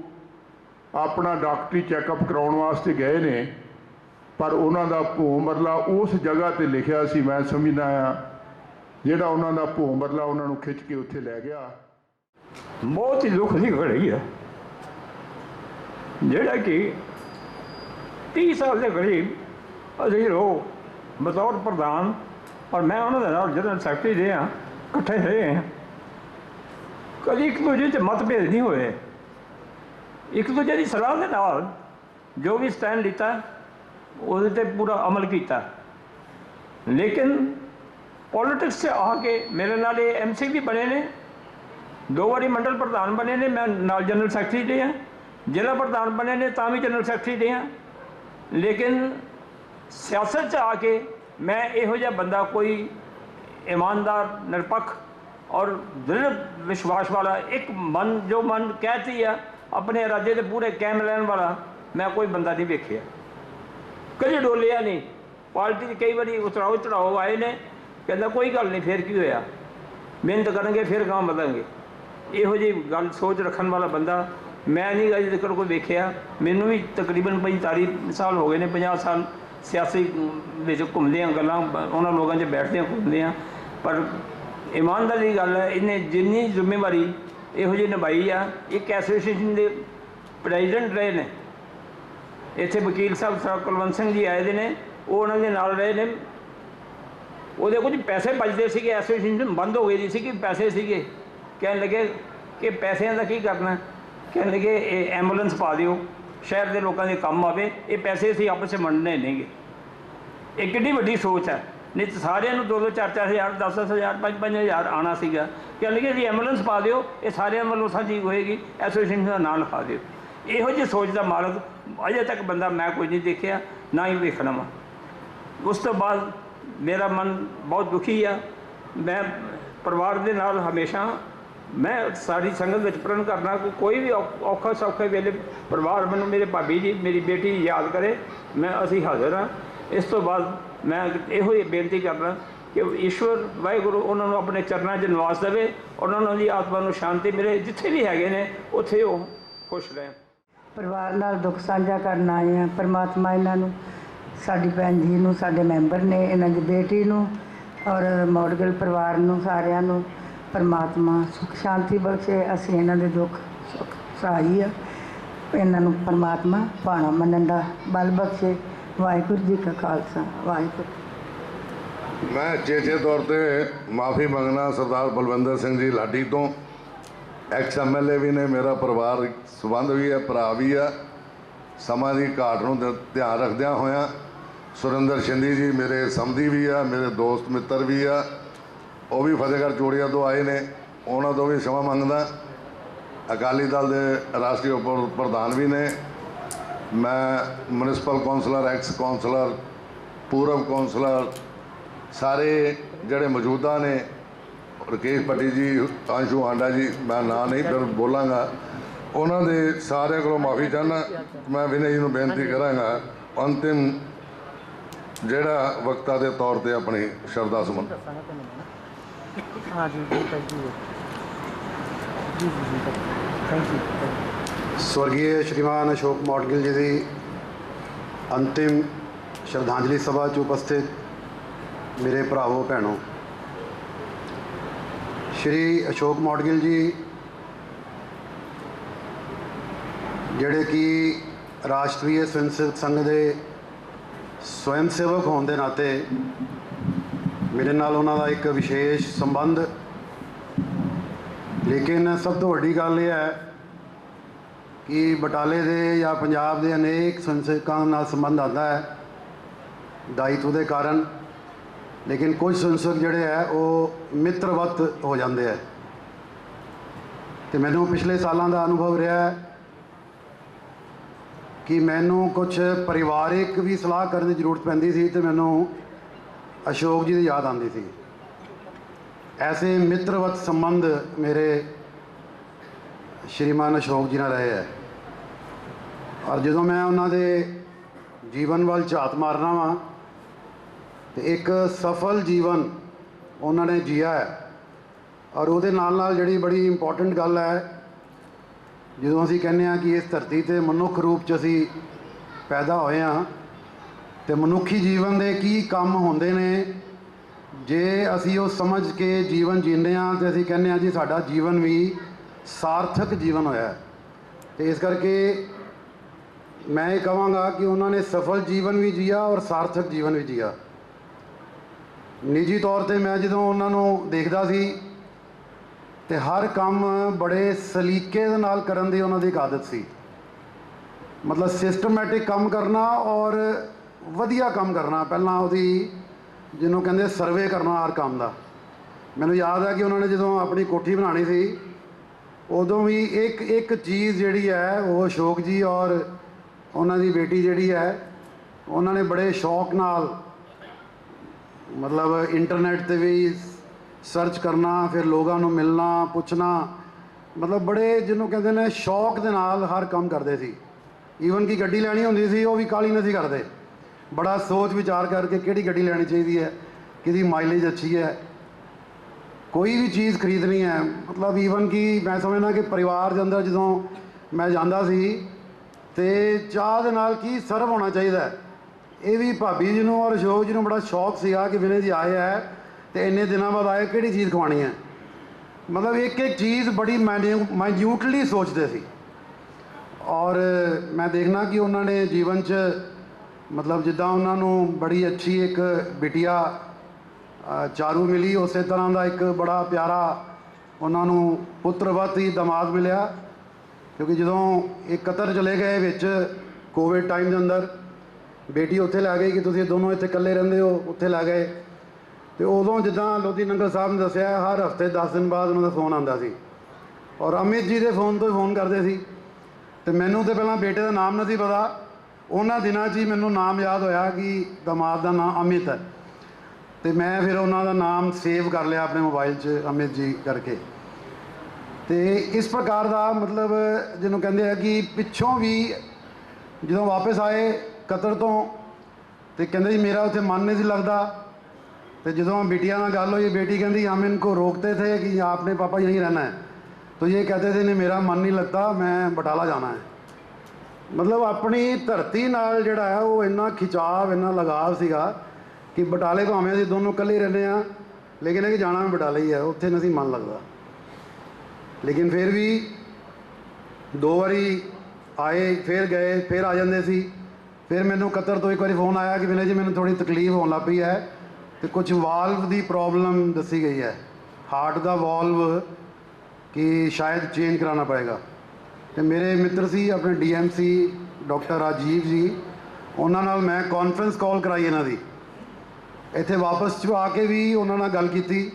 ਆਪਣਾ ਡਾਕਟਰੀ ਚੈੱਕਅਪ ਕਰਾਉਣ ਵਾਸਤੇ ਗਏ ਨੇ, ਪਰ ਉਹਨਾਂ ਦਾ ਭੂ ਮਰਲਾ ਉਸ ਜਗ੍ਹਾ 'ਤੇ ਲਿਖਿਆ ਸੀ। ਮੈਂ ਸਮਝਦਾ ਹਾਂ ਜਿਹੜਾ ਉਹਨਾਂ ਦਾ ਭੂ ਮਰਲਾ ਉਹਨਾਂ ਨੂੰ ਖਿੱਚ ਕੇ ਉੱਥੇ ਲੈ ਗਿਆ। ਬਹੁਤ ਹੀ ਦੁੱਖ ਦੀ ਘੜੀ ਹੈ, ਜਿਹੜਾ ਕਿ 30 ਸਾਲ ਦੇ ਕਰੀਬ ਅਸੀਂ ਲੋਕ ਬਤੌਰ ਪ੍ਰਧਾਨ ਔਰ ਮੈਂ ਉਹਨਾਂ ਦੇ ਨਾਲ ਜਨਰਲ ਸੈਕਟਰੀ ਰਹੇ ਹਾਂ, ਇਕੱਠੇ ਰਹੇ ਹਾਂ। ਕਦੀ ਇੱਕ ਦੂਜੇ 'ਚ ਮਤਭੇਦ ਨਹੀਂ ਹੋਏ। ਇੱਕ ਦੂਜੇ ਦੀ ਸਲਾਹ ਦੇ ਨਾਲ ਜੋ ਵੀ ਸਟੈਂਡ ਲਿੱਤਾ ਉਹਦੇ 'ਤੇ ਪੂਰਾ ਅਮਲ ਕੀਤਾ। ਲੇਕਿਨ ਪੋਲੀਟਿਕਸ 'ਚ ਆ ਕੇ ਮੇਰੇ ਨਾਲ ਇਹ MC ਵੀ ਬਣੇ ਨੇ, 2 ਵਾਰੀ ਮੰਡਲ ਪ੍ਰਧਾਨ ਬਣੇ ਨੇ, ਮੈਂ ਨਾਲ ਜਨਰਲ ਸੈਕਟਰੀ ਰਿਹਾ। ਜ਼ਿਲ੍ਹਾ ਪ੍ਰਧਾਨ ਬਣੇ ਨੇ ਤਾਂ ਵੀ ਜਨਰਲ ਸੈਕਟਰੀ ਰਿਹਾ। ਲੇਕਿਨ ਸਿਆਸਤ 'ਚ ਆ ਕੇ ਮੈਂ ਇਹੋ ਜਿਹਾ ਬੰਦਾ, ਕੋਈ ਇਮਾਨਦਾਰ, ਨਿਰਪੱਖ ਔਰ ਦ੍ਰਿੜ ਵਿਸ਼ਵਾਸ ਵਾਲਾ, ਇੱਕ ਮਨ ਜੋ ਮਨ ਕਹਿਤੀ ਆ ਆਪਣੇ ਇਰਾਦੇ ਦੇ ਪੂਰੇ ਕਾਇਮ ਰਹਿਣ ਵਾਲਾ ਮੈਂ ਕੋਈ ਬੰਦਾ ਨਹੀਂ ਵੇਖਿਆ। ਕਦੇ ਡੋਲਿਆ ਨਹੀਂ। ਪਾਰਟੀ 'ਚ ਕਈ ਵਾਰੀ ਉਤਰਾਓ ਚੜਾਓ ਆਏ ਨੇ, ਕਹਿੰਦਾ ਕੋਈ ਗੱਲ ਨਹੀਂ, ਫਿਰ ਕੀ ਹੋਇਆ, ਮਿਹਨਤ ਕਰਾਂਗੇ ਫਿਰ ਗਾਂਹ ਵਧਾਂਗੇ। ਇਹੋ ਜਿਹੀ ਗੱਲ ਸੋਚ ਰੱਖਣ ਵਾਲਾ ਬੰਦਾ ਮੈਂ ਨਹੀਂ ਅਜੇ ਤੱਕ ਕੋਈ ਵੇਖਿਆ। ਮੈਨੂੰ ਵੀ ਤਕਰੀਬਨ 45 ਸਾਲ ਹੋ ਗਏ ਨੇ, 50 ਸਾਲ ਸਿਆਸੀ ਵਿੱਚ ਘੁੰਮਦੇ ਹਾਂ, ਗੱਲਾਂ ਉਹਨਾਂ ਲੋਕਾਂ 'ਚ ਬੈਠਦੇ ਹਾਂ, ਘੁੰਮਦੇ ਹਾਂ। ਪਰ ਇਮਾਨਦਾਰੀ ਦੀ ਗੱਲ ਹੈ, ਇਹਨੇ ਜਿੰਨੀ ਜ਼ਿੰਮੇਵਾਰੀ ਇਹੋ ਜਿਹੀ ਨਿਭਾਈ ਆ। ਇੱਕ ਐਸੋਸੀਏਸ਼ਨ ਦੇ ਪ੍ਰੈਜ਼ੀਡੈਂਟ ਰਹੇ ਨੇ ਇੱਥੇ, ਵਕੀਲ ਸਾਹਿਬ ਸਰ ਕੁਲਵੰਤ ਸਿੰਘ ਜੀ ਆਏ ਦੇ ਨੇ, ਉਹ ਉਹਨਾਂ ਦੇ ਨਾਲ ਰਹੇ ਨੇ। ਉਹਦੇ ਕੁਝ ਪੈਸੇ ਬਚਦੇ ਸੀਗੇ, ਐਸੋਸੀਏਸ਼ਨ ਬੰਦ ਹੋ ਗਈ ਦੀ ਸੀ ਕਿ ਪੈਸੇ ਸੀਗੇ। ਕਹਿਣ ਲੱਗੇ ਕਿ ਪੈਸਿਆਂ ਦਾ ਕੀ ਕਰਨਾ, ਕਹਿਣ ਲੱਗੇ ਇਹ ਐਂਬੂਲੈਂਸ ਪਾ ਦਿਓ, ਸ਼ਹਿਰ ਦੇ ਲੋਕਾਂ ਦੇ ਕੰਮ ਆਵੇ, ਇਹ ਪੈਸੇ ਅਸੀਂ ਆਪਸ 'ਚ ਵੰਡਣੇ ਨਹੀਂਗੇ। ਇਹ ਕਿੰਨੀ ਵੱਡੀ ਸੋਚ ਹੈ। ਨਹੀਂ ਤਾਂ ਸਾਰਿਆਂ ਨੂੰ 2-2, 4-4 ਹਜ਼ਾਰ, 10-10 ਹਜ਼ਾਰ, 5-5 ਹਜ਼ਾਰ ਆਉਣਾ ਸੀਗਾ। ਕਹਿਣ ਲੱਗੇ ਜੀ ਐਂਬੂਲੈਂਸ ਪਾ ਦਿਓ, ਇਹ ਸਾਰਿਆਂ ਵੱਲੋਂ ਸਾਂਝੀ ਹੋਏਗੀ, ਐਸੋਸੀਏਸ਼ਨ ਦਾ ਨਾਂ ਲਿਖਾ ਦਿਓ। ਇਹੋ ਜਿਹੀ ਸੋਚ ਦਾ ਮਾਲਕ ਅਜੇ ਤੱਕ ਬੰਦਾ ਮੈਂ ਕੋਈ ਨਹੀਂ ਦੇਖਿਆ, ਨਾ ਹੀ ਵੇਖਣਾ ਵਾ। ਉਸ ਤੋਂ ਬਾਅਦ ਮੇਰਾ ਮਨ ਬਹੁਤ ਦੁਖੀ ਆ। ਮੈਂ ਪਰਿਵਾਰ ਦੇ ਨਾਲ ਹਮੇਸ਼ਾ ਮੈਂ ਸਾਰੀ ਸੰਗਤ ਵਿੱਚ ਪ੍ਰਣ ਕਰਨਾ ਕਿ ਕੋਈ ਵੀ ਔਖਾ ਸੌਖੇ ਵੇਲੇ ਪਰਿਵਾਰ ਮੈਨੂੰ, ਮੇਰੇ ਭਾਬੀ ਜੀ, ਮੇਰੀ ਬੇਟੀ ਯਾਦ ਕਰੇ, ਅਸੀਂ ਹਾਜ਼ਰ ਹਾਂ। ਇਸ ਤੋਂ ਬਾਅਦ ਮੈਂ ਇਹੋ ਹੀ ਬੇਨਤੀ ਕਰਨਾ ਕਿ ਈਸ਼ਵਰ ਵਾਹਿਗੁਰੂ ਉਹਨਾਂ ਨੂੰ ਆਪਣੇ ਚਰਨਾਂ 'ਚ ਨਿਵਾਸ ਦੇਵੇ, ਉਹਨਾਂ ਦੀ ਆਤਮਾ ਨੂੰ ਸ਼ਾਂਤੀ ਮਿਲੇ, ਜਿੱਥੇ ਵੀ ਹੈਗੇ ਨੇ ਉੱਥੇ ਉਹ ਖੁਸ਼ ਰਹਿਣ। ਪਰਿਵਾਰ ਨਾਲ ਦੁੱਖ ਸਾਂਝਾ ਕਰਨ ਆਏ ਹਾਂ। ਪਰਮਾਤਮਾ ਇਹਨਾਂ ਨੂੰ, ਸਾਡੀ ਭੈਣ ਜੀ ਨੂੰ, ਸਾਡੇ ਮੈਂਬਰ ਨੇ, ਇਹਨਾਂ ਦੀ ਬੇਟੀ ਨੂੰ ਔਰ ਮੌਡਗਲ ਪਰਿਵਾਰ ਨੂੰ, ਸਾਰਿਆਂ ਨੂੰ ਪਰਮਾਤਮਾ ਸੁੱਖ ਸ਼ਾਂਤੀ ਬਖਸ਼ੇ। ਅਸੀਂ ਇਹਨਾਂ ਦੇ ਦੁੱਖ ਸੁੱਖ ਸਹਾਈ ਆ। ਇਹਨਾਂ ਨੂੰ ਪਰਮਾਤਮਾ ਭਾਣਾ ਮੰਨਣ ਦਾ ਬਲ ਬਖਸ਼ੇ। ਵਾਹਿਗੁਰੂ ਜੀ ਕਾ ਖਾਲਸਾ, ਵਾਹਿਗੁਰੂ। मैं चेचे तौर पे माफ़ी मंगना सरदार बलविंदर सिंह जी लाडी तो एक्स MLA भी ने, मेरा परिवार संबंध भी है, भरा भी है। समा की घाट ਨੂੰ ध्यान रखद्या होया सुरिंदर शिंदी जी मेरे समधी भी है, मेरे दोस्त मित्र भी है, वो भी फतेहगढ़ चूड़िया तो आए ने, उन्होंने तो भी क्षमा मंगदा। अकाली दल के राष्ट्रीय उप प्रधान भी ने, मैं म्यूनसिपल कौंसलर, एक्स कौंसलर, पूर्व कौंसलर सारे जड़े मौजूदा ने, राकेश भट्टी जी, अंशु आंडा जी, मैं ना नहीं फिर बोलांगा, उन्होंने सारे को माफ़ी चाहना। मैं विनय जी को बेनती करांगा अंतिम ਜਿਹੜਾ ਵਕਤਾ ਦੇ ਤੌਰ ਤੇ ਆਪਣੀ ਸ਼ਰਧਾ ਸੁਮਨ। स्वर्गीय श्रीमान अशोक मॉडगिल जी की अंतिम श्रद्धांजलि सभा च उपस्थित मेरे भरावो भैनों, श्री अशोक मॉडगिल जी ਜਿਹੜੇ कि राष्ट्रीय स्वयंसेवक संघ के स्वयं सेवक होने के नाते मेरे नाल उन्हां दा एक विशेष संबंध, लेकिन सब तो वड्डी गल यह है कि बटाले दे या पंजाब के अनेक स्वयंसेवकों नाल संबंध आता है दायित्व के कारण, लेकिन कुछ स्वयंसेवक जोड़े है वो मित्रवत हो जाते हैं। तो मैनू पिछले सालों का अनुभव रहा है कि मैनू कुछ परिवारिक भी सलाह करने की जरूरत पैंदी सी, तो मैनू अशोक जी की याद आती थी। ऐसे मित्रवत संबंध मेरे श्रीमान अशोक जी नाल रहे है, और जो मैं उन्होंने जीवन वाल झात मारना वा तो एक सफल जीवन उन्होंने जिया है। और वो नाल जिहड़ी बड़ी इंपॉर्टेंट गल है, जो असी कहने कि इस धरती ते मनुख रूप च असी पैदा होए हाँ, तो मनुखी जीवन के की काम होंदे ने, जे असी वो समझ के जीवन जीने हाँ तो असी कहने जी साडा जीवन भी सार्थक जीवन होया है। तो इस करके मैं ये कहांगा कि उन्होंने सफल जीवन भी जिया और सार्थक जीवन भी जिया। निजी तौर पर मैं जो उन्होंने देखता सी तो हर काम बड़े सलीके दे नाल करन दी उन्हां दी एक आदत सी, मतलब सिस्टमैटिक काम करना और वधिया काम करना। पहला उहदी जिन्हों कहते सर्वे करना हर काम का। मैनूं याद है कि उन्होंने जो अपनी कोठी बनानी सी उदों भी एक एक चीज़ जिहड़ी है वो अशोक जी और उन्हां दी बेटी जिहड़ी है उन्होंने बड़े शौक नाल, मतलब इंटरनेट ते भी सर्च करना, फिर लोगों को मिलना पूछना, मतलब बड़े जिन्हों कहते हैं शौक के नाल हर काम करते सी। ईवन की गड्डी लैनी होंदी सी वो भी काली नहीं करते, बड़ा सोच विचार करके किहड़ी गड्डी लैनी चाहिए है, किहदी माइलेज अच्छी है, कोई भी चीज़ खरीदनी है। मतलब ईवन की मैं समझना कि परिवार के अंदर जो मैं जाता सी तो चाह दे नाल की सर्व होना चाहिए। ये भी भाभी जी और अशोक जी बड़ा शौक सीगा कि विनय जी आए है तो इन्ने दिनों बाद आए किहड़ी चीज़ खवानी है, मतलब एक एक चीज़ बड़ी माइन्यूटली सोचते सी। और मैं देखना कि उन्होंने जीवन च मतलब जिदा उन्होंने बड़ी अच्छी एक बिटिया चारू मिली, उस तरह का एक बड़ा प्यारा उन्होंने पुत्रवत ही दमाद मिलया। क्योंकि जो एक कतर चले गए विच कोविड टाइम के अंदर, बेटी उत्थे लै गई कि तुसीं दोनों इत्थे कल्ले रहिंदे हो, उत्थे लै गए। तो उदों जिदा लोधी नंगल साहब ने दसिया हर हफ्ते 10 दिन बाद उन्होंने फोन आता सी, और अमित जी के फोन तो फोन करते सी। तो मैनू तो पहला बेटे का नाम नहीं पता, उन्होंने दिनों ही मैनू नाम याद होया कि दमाद का नाम अमित है। तो मैं फिर उन्होंने नाम सेव कर लिया अपने मोबाइल च अमित जी करके। तो इस प्रकार का मतलब जिन्हों कहते हैं कि पिछों भी जो वापस आए कतर तो कहते जी मेरा उत्थे मन नहीं लगता। तो जो बेटिया ना गल हुई, बेटी कहती हम इनको रोकते थे कि आपने पापा यहीं रहना है, तो ये कहते थे नहीं मेरा मन नहीं लगता, मैं बटाला जाना है। मतलब अपनी धरती नाल जिहड़ा है वो इन्ना खिंचाव इन्ना लगाव सीगा कि बटाले भावें असीं दोनों कल्ले रहने हैं, लेकिन कि जाना मैं बटाले ही है, उत्थे नहीं मन लगता। लेकिन फिर भी 2 बारी आए फिर गए फिर आ जाते सी। फिर मैनू कतर तो एक बार फोन आया कि विनय जी मैंने थोड़ी तकलीफ होने लग पई है, ਤੇ ਕੁਝ ਵਾਲਵ ਦੀ ਪ੍ਰੋਬਲਮ ਦੱਸੀ ਗਈ ਹੈ, ਹਾਰਟ ਦਾ ਵਾਲਵ ਕਿ ਸ਼ਾਇਦ ਚੇਂਜ ਕਰਾਉਣਾ ਪਏਗਾ। ਤੇ ਮੇਰੇ ਮਿੱਤਰ ਸੀ ਆਪਣੇ ਡੀਐਮਸੀ ਡਾਕਟਰ ਰਾਜੀਵ ਜੀ, ਉਹਨਾਂ ਨਾਲ ਮੈਂ ਕਾਨਫਰੰਸ ਕਾਲ ਕਰਾਈ ਇਹਨਾਂ ਦੀ, ਇੱਥੇ ਵਾਪਸ 'ਚ ਆ ਕੇ ਵੀ ਉਹਨਾਂ ਨਾਲ ਗੱਲ ਕੀਤੀ।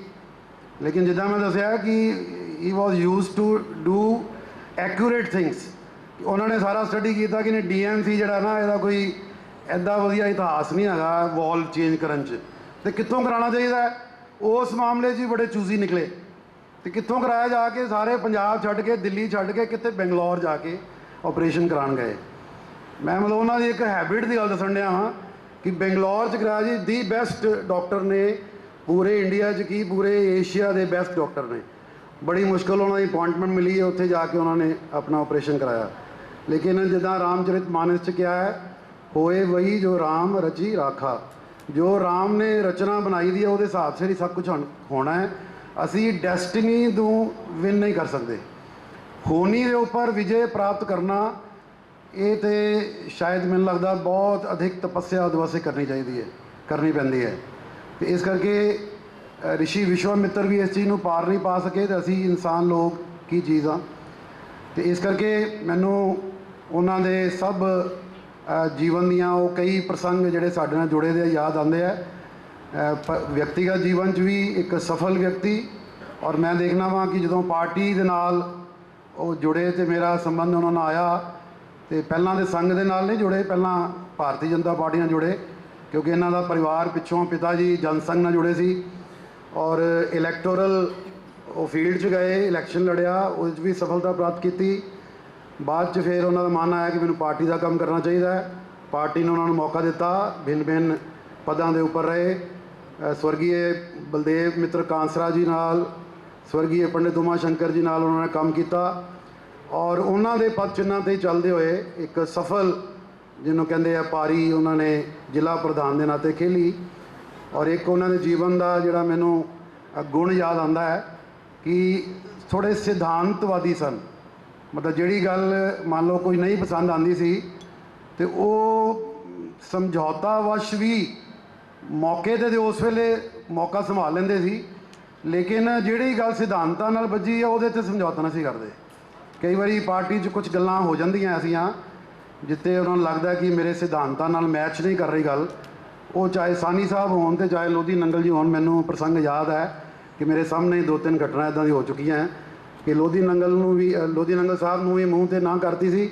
ਲੇਕਿਨ ਜਿੱਦਾਂ ਮੈਂ ਦੱਸਿਆ ਕਿ he was used to do accurate things, ਉਹਨਾਂ ਨੇ ਸਾਰਾ ਸਟੱਡੀ ਕੀਤਾ ਕਿ ਨਹੀਂ ਡੀਐਮਸੀ ਜਿਹੜਾ ਨਾ ਇਹਦਾ ਕੋਈ ਐਡਾ ਵਧੀਆ ਇਤਿਹਾਸ ਨਹੀਂ ਹੈਗਾ ਵਾਲ ਚੇਂਜ ਕਰਨ 'ਚ, ਤੇ ਕਿੱਥੋਂ ਕਰਾਉਣਾ ਚਾਹੀਦਾ ਹੈ। ਉਸ ਮਾਮਲੇ 'ਚ ਵੀ ਬੜੇ ਚੂਜ਼ੀ ਨਿਕਲੇ ਤੇ ਕਿੱਥੋਂ ਕਰਾਇਆ, ਜਾ ਕੇ ਸਾਰੇ ਪੰਜਾਬ ਛੱਡ ਕੇ, ਦਿੱਲੀ ਛੱਡ ਕੇ, ਕਿਤੇ ਬੰਗਲੌਰ ਜਾ ਕੇ ਆਪਰੇਸ਼ਨ ਕਰਾਉਣ ਗਏ। ਮੈਂ ਮਤਲਬ ਉਹਨਾਂ ਦੀ ਇੱਕ ਹੈਬਿਟ ਦੀ ਗੱਲ ਦੱਸਣ ਡਿਆ ਹਾਂ ਕਿ ਬੰਗਲੌਰ 'ਚ ਕਰਾਇਆ ਜੀ, ਦੀ ਬੈਸਟ ਡਾਕਟਰ ਨੇ ਪੂਰੇ ਇੰਡੀਆ 'ਚ ਕੀ ਪੂਰੇ ਏਸ਼ੀਆ ਦੇ ਬੈਸਟ ਡਾਕਟਰ ਨੇ। ਬੜੀ ਮੁਸ਼ਕਿਲ ਉਹਨਾਂ ਦੀ ਅਪਾਇੰਟਮੈਂਟ ਮਿਲੀ ਹੈ, ਉੱਥੇ ਜਾ ਕੇ ਉਹਨਾਂ ਨੇ ਆਪਣਾ ਆਪਰੇਸ਼ਨ ਕਰਾਇਆ। ਲੇਕਿਨ ਜਿੱਦਾਂ ਰਾਮਚਰਿਤ ਮਾਨਸ 'ਚ ਕਿਹਾ ਹੈ, ਹੋਏ ਵਹੀ ਜੋ ਰਾਮ ਰਚੀ ਰਾਖਾ, ਜੋ ਰਾਮ ਨੇ ਰਚਨਾ ਬਣਾਈ ਦੀ ਹੈ ਉਹਦੇ ਹਿਸਾਬ ਸਿਰ ਹੀ ਸਭ ਕੁਝ ਹੋਣਾ ਹੈ। ਅਸੀਂ ਡੈਸਟੀਨੀ ਨੂੰ ਵਿਨ ਨਹੀਂ ਕਰ ਸਕਦੇ, ਹੋਣੀ ਦੇ ਉੱਪਰ ਵਿਜੇ ਪ੍ਰਾਪਤ ਕਰਨਾ ਇਹ ਤੇ ਸ਼ਾਇਦ ਮੈਨੂੰ ਲੱਗਦਾ ਬਹੁਤ ਅਧਿਕ ਤਪੱਸਿਆ ਉਹਦੇ ਵਾਸਤੇ ਕਰਨੀ ਪੈਂਦੀ ਹੈ। ਤੇ ਇਸ ਕਰਕੇ ਰਿਸ਼ੀ ਵਿਸ਼ਵਾਮਿੱਤਰ ਵੀ ਇਸ ਚੀਜ਼ ਨੂੰ ਪਾਰ ਨਹੀਂ ਪਾ ਸਕੇ ਤੇ ਅਸੀਂ ਇਨਸਾਨ ਲੋਕ ਕੀ ਚੀਜ਼ ਆ। ਤੇ ਇਸ ਕਰਕੇ ਮੈਨੂੰ ਉਹਨਾਂ ਦੇ ਸਭ ਜੀਵਨ ਦੀਆਂ ਉਹ ਕਈ ਪ੍ਰਸੰਗ ਜਿਹੜੇ ਸਾਡੇ ਨਾਲ ਜੁੜੇ ਦੇ ਯਾਦ ਆਉਂਦੇ ਆ। ਵਿਅਕਤੀਗਤ ਜੀਵਨ 'ਚ ਵੀ ਇੱਕ ਸਫਲ ਵਿਅਕਤੀ, ਔਰ ਮੈਂ ਦੇਖਣਾ ਵਾਂ ਕਿ ਜਦੋਂ ਪਾਰਟੀ ਦੇ ਨਾਲ ਉਹ ਜੁੜੇ ਤੇ ਮੇਰਾ ਸੰਬੰਧ ਉਹਨਾਂ ਨਾਲ ਆਇਆ, ਤੇ ਪਹਿਲਾਂ ਦੇ ਸੰਘ ਦੇ ਨਾਲ ਨਹੀਂ ਜੁੜੇ, ਪਹਿਲਾਂ ਭਾਰਤੀ ਜਨਤਾ ਪਾਰਟੀ ਨਾਲ ਜੁੜੇ, ਕਿਉਂਕਿ ਇਹਨਾਂ ਦਾ ਪਰਿਵਾਰ ਪਿੱਛੋਂ ਪਿਤਾ ਜੀ ਜਨਸੰਘ ਨਾਲ ਜੁੜੇ ਸੀ, ਔਰ ਇਲੈਕਟੋਰਲ ਉਹ ਫੀਲਡ 'ਚ ਗਏ, ਇਲੈਕਸ਼ਨ ਲੜਿਆ, ਉਸ 'ਚ ਵੀ ਸਫਲਤਾ ਪ੍ਰਾਪਤ ਕੀਤੀ। ਬਾਅਦ 'ਚ ਫਿਰ ਉਹਨਾਂ ਦਾ ਮਨ ਆਇਆ ਕਿ ਮੈਨੂੰ ਪਾਰਟੀ ਦਾ ਕੰਮ ਕਰਨਾ ਚਾਹੀਦਾ ਹੈ। ਪਾਰਟੀ ਨੇ ਉਹਨਾਂ ਨੂੰ ਮੌਕਾ ਦਿੱਤਾ, ਭਿੰਨ ਪਦਾਂ ਦੇ ਉੱਪਰ ਰਹੇ। ਸਵਰਗੀ ਬਲਦੇਵ ਮਿੱਤਰ ਕਾਂਸਰਾ ਜੀ ਨਾਲ, ਸਵਰਗੀ ਪੰਡਿਤ ਉਮਾ ਸ਼ੰਕਰ ਜੀ ਨਾਲ ਉਹਨਾਂ ਨੇ ਕੰਮ ਕੀਤਾ, ਔਰ ਉਹਨਾਂ ਦੇ ਪਦ ਚਿੰਨ੍ਹਾਂ 'ਤੇ ਚੱਲਦੇ ਹੋਏ ਇੱਕ ਸਫਲ ਜਿਹਨੂੰ ਕਹਿੰਦੇ ਆ ਪਾਰੀ ਉਹਨਾਂ ਨੇ ਜ਼ਿਲ੍ਹਾ ਪ੍ਰਧਾਨ ਦੇ ਨਾਤੇ ਖੇਲੀ। ਔਰ ਇੱਕ ਉਹਨਾਂ ਦੇ ਜੀਵਨ ਦਾ ਜਿਹੜਾ ਮੈਨੂੰ ਗੁਣ ਯਾਦ ਆਉਂਦਾ ਹੈ ਕਿ ਥੋੜ੍ਹੇ ਸਿਧਾਂਤਵਾਦੀ ਸਨ। ਮਤਲਬ ਜਿਹੜੀ ਗੱਲ ਮੰਨ ਲਓ ਕੋਈ ਨਹੀਂ ਪਸੰਦ ਆਉਂਦੀ ਸੀ ਤੇ ਉਹ ਸਮਝੌਤਾਵਸ਼ ਵੀ ਮੌਕੇ 'ਤੇ ਉਸ ਵੇਲੇ ਮੌਕਾ ਸੰਭਾਲ ਲੈਂਦੇ ਸੀ, ਲੇਕਿਨ ਜਿਹੜੀ ਗੱਲ ਸਿਧਾਂਤਾਂ ਨਾਲ ਵੱਜੀ ਆ ਉਹਦੇ 'ਤੇ ਸਮਝੌਤਾ ਨਹੀਂ ਸੀ ਕਰਦੇ। ਕਈ ਵਾਰੀ ਪਾਰਟੀ 'ਚ ਕੁਝ ਗੱਲਾਂ ਹੋ ਜਾਂਦੀਆਂ ਐਸੀਆਂ ਜਿੱਥੇ ਉਹਨਾਂ ਨੂੰ ਲੱਗਦਾ ਕਿ ਮੇਰੇ ਸਿਧਾਂਤਾਂ ਨਾਲ ਮੈਚ ਨਹੀਂ ਕਰ ਰਹੀ ਗੱਲ, ਉਹ ਚਾਹੇ ਸਾਨੀ ਸਾਹਿਬ ਹੋਣ ਤੇ ਚਾਹੇ ਲੋਧੀ ਨੰਗਲ ਜੀ ਹੋਣ। ਮੈਨੂੰ ਪ੍ਰਸੰਗ ਯਾਦ ਹੈ ਕਿ ਮੇਰੇ ਸਾਹਮਣੇ 2-3 ਘਟਨਾ ਇੱਦਾਂ ਦੀ ਹੋ ਚੁੱਕੀਆਂ ਕਿ ਲੋਧੀ ਨੰਗਲ ਸਾਹਿਬ ਨੂੰ ਵੀ ਮੂੰਹ 'ਤੇ ਨਾ ਕਰਤੀ ਸੀ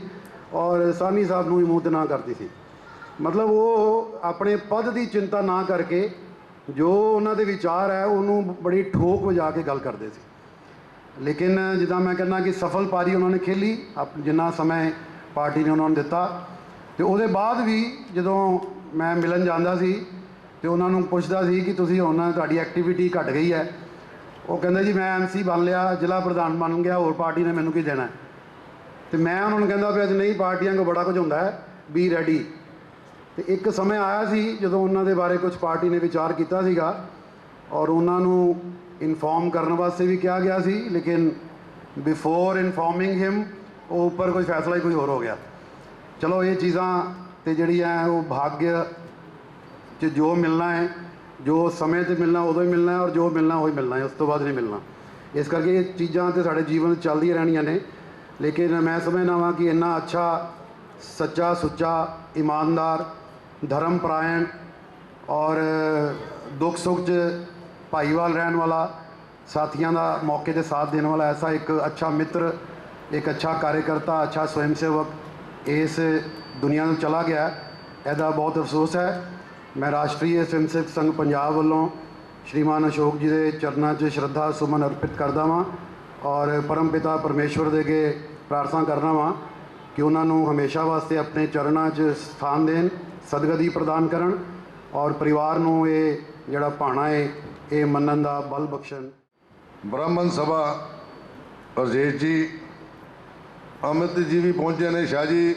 ਔਰ ਸਾਨੀ ਸਾਹਿਬ ਨੂੰ ਵੀ ਮੂੰਹ 'ਤੇ ਨਾ ਕਰਤੀ ਸੀ। ਮਤਲਬ ਉਹ ਆਪਣੇ ਪਦ ਦੀ ਚਿੰਤਾ ਨਾ ਕਰਕੇ ਜੋ ਉਹਨਾਂ ਦੇ ਵਿਚਾਰ ਹੈ ਉਹਨੂੰ ਬੜੀ ਠੋਕ ਵਜਾ ਕੇ ਗੱਲ ਕਰਦੇ ਸੀ। ਲੇਕਿਨ ਜਿੱਦਾਂ ਮੈਂ ਕਹਿੰਦਾ ਕਿ ਸਫਲ ਪਾਰੀ ਉਹਨਾਂ ਨੇ ਖੇਲੀ, ਜਿੰਨਾ ਸਮੇਂ ਪਾਰਟੀ ਨੇ ਉਹਨਾਂ ਨੂੰ ਦਿੱਤਾ। ਤੇ ਉਹਦੇ ਬਾਅਦ ਵੀ ਜਦੋਂ ਮੈਂ ਮਿਲਣ ਜਾਂਦਾ ਸੀ ਤੇ ਉਹਨਾਂ ਨੂੰ ਪੁੱਛਦਾ ਸੀ ਕਿ ਤੁਸੀਂ ਹੁਣ ਤੁਹਾਡੀ ਐਕਟੀਵਿਟੀ ਘਟ ਗਈ ਹੈ, ਉਹ ਕਹਿੰਦੇ ਜੀ ਮੈਂ ਐਮਸੀ ਬਣ ਲਿਆ, ਜ਼ਿਲ੍ਹਾ ਪ੍ਰਧਾਨ ਬਣ ਗਿਆ, ਹੋਰ ਪਾਰਟੀ ਨੇ ਮੈਨੂੰ ਕੀ ਦੇਣਾ। ਤੇ ਮੈਂ ਉਹਨਾਂ ਨੂੰ ਕਹਿੰਦਾ ਪਿਆ ਨਹੀਂ, ਪਾਰਟੀਆਂ ਕੋਲ ਬੜਾ ਕੁਝ ਹੁੰਦਾ ਹੈ, ਬੀ ਰੈਡੀ। ਤੇ ਇੱਕ ਸਮੇਂ ਆਇਆ ਸੀ ਜਦੋਂ ਉਹਨਾਂ ਦੇ ਬਾਰੇ ਕੁਝ ਪਾਰਟੀ ਨੇ ਵਿਚਾਰ ਕੀਤਾ ਸੀਗਾ ਔਰ ਉਹਨਾਂ ਨੂੰ ਇਨਫੋਰਮ ਕਰਨ ਵਾਸਤੇ ਵੀ ਕਿਹਾ ਗਿਆ ਸੀ, ਲੇਕਿਨ ਬਿਫੋਰ ਇਨਫੋਰਮਿੰਗ ਹਿਮ ਉਹ ਉੱਪਰ ਕੋਈ ਫੈਸਲਾ ਹੀ ਕੋਈ ਹੋਰ ਹੋ ਗਿਆ। ਚਲੋ ਇਹ ਚੀਜ਼ਾਂ ਤੇ ਜਿਹੜੀ ਹੈ ਉਹ ਭਾਗਯ 'ਚ ਜੋ ਮਿਲਣਾ ਹੈ, ਜੋ ਸਮੇਂ 'ਤੇ ਮਿਲਣਾ ਉਦੋਂ ਹੀ ਮਿਲਣਾ ਹੈ, ਔਰ ਜੋ ਮਿਲਣਾ ਉਹ ਹੀ ਮਿਲਣਾ ਹੈ, ਉਸ ਤੋਂ ਬਾਅਦ ਨਹੀਂ ਮਿਲਣਾ। ਇਸ ਕਰਕੇ ਇਹ ਚੀਜ਼ਾਂ ਤੇ ਸਾਡੇ ਜੀਵਨ 'ਚ ਚੱਲਦੀਆਂ ਰਹਿਣੀਆਂ ਨੇ। ਲੇਕਿਨ ਮੈਂ ਸਮਝਦਾ ਵਾਂ ਕਿ ਇੰਨਾ ਅੱਛਾ, ਸੱਚਾ, ਸੁੱਚਾ, ਇਮਾਨਦਾਰ, ਧਰਮ ਪਰਾਇਣ ਔਰ ਦੁੱਖ ਸੁੱਖ 'ਚ ਭਾਈਵਾਲ ਰਹਿਣ ਵਾਲਾ, ਸਾਥੀਆਂ ਦਾ ਮੌਕੇ 'ਤੇ ਸਾਥ ਦੇਣ ਵਾਲਾ ਐਸਾ ਇੱਕ ਅੱਛਾ ਮਿੱਤਰ, ਇੱਕ ਅੱਛਾ ਕਾਰਜਕਰਤਾ, ਅੱਛਾ ਸਵੈਮ ਸੇਵਕ ਇਸ ਦੁਨੀਆ ਨੂੰ ਚਲਾ ਗਿਆ। ਇਹਦਾ ਬਹੁਤ ਅਫਸੋਸ ਹੈ। ਮੈਂ ਰਾਸ਼ਟਰੀ ਸਵੈਮ ਸੇਵਕ ਸੰਘ ਪੰਜਾਬ ਵੱਲੋਂ ਸ਼੍ਰੀਮਾਨ ਅਸ਼ੋਕ ਜੀ ਦੇ ਚਰਨਾਂ 'ਚ ਸ਼ਰਧਾ ਸੁਮਨ ਅਰਪਿਤ ਕਰਦਾ ਵਾਂ ਔਰ ਪਰਮ ਪਿਤਾ ਪਰਮੇਸ਼ਵਰ ਦੇ ਅੱਗੇ ਪ੍ਰਾਰਥਨਾ ਕਰਦਾ ਵਾਂ ਕਿ ਉਹਨਾਂ ਨੂੰ ਹਮੇਸ਼ਾ ਵਾਸਤੇ ਆਪਣੇ ਚਰਨਾਂ 'ਚ ਸਥਾਨ ਦੇਣ, ਸਦਗਤੀ ਪ੍ਰਦਾਨ ਕਰਨ ਔਰ ਪਰਿਵਾਰ ਨੂੰ ਇਹ ਜਿਹੜਾ ਭਾਣਾ ਹੈ ਇਹ ਮੰਨਣ ਦਾ ਬਲ ਬਖਸ਼ਣ। ਬ੍ਰਾਹਮਣ ਸਭਾ ਅਜੀਤ ਜੀ, ਅਮਿਤ ਜੀ ਵੀ ਪਹੁੰਚੇ ਨੇ, ਸ਼ਾਹ ਜੀ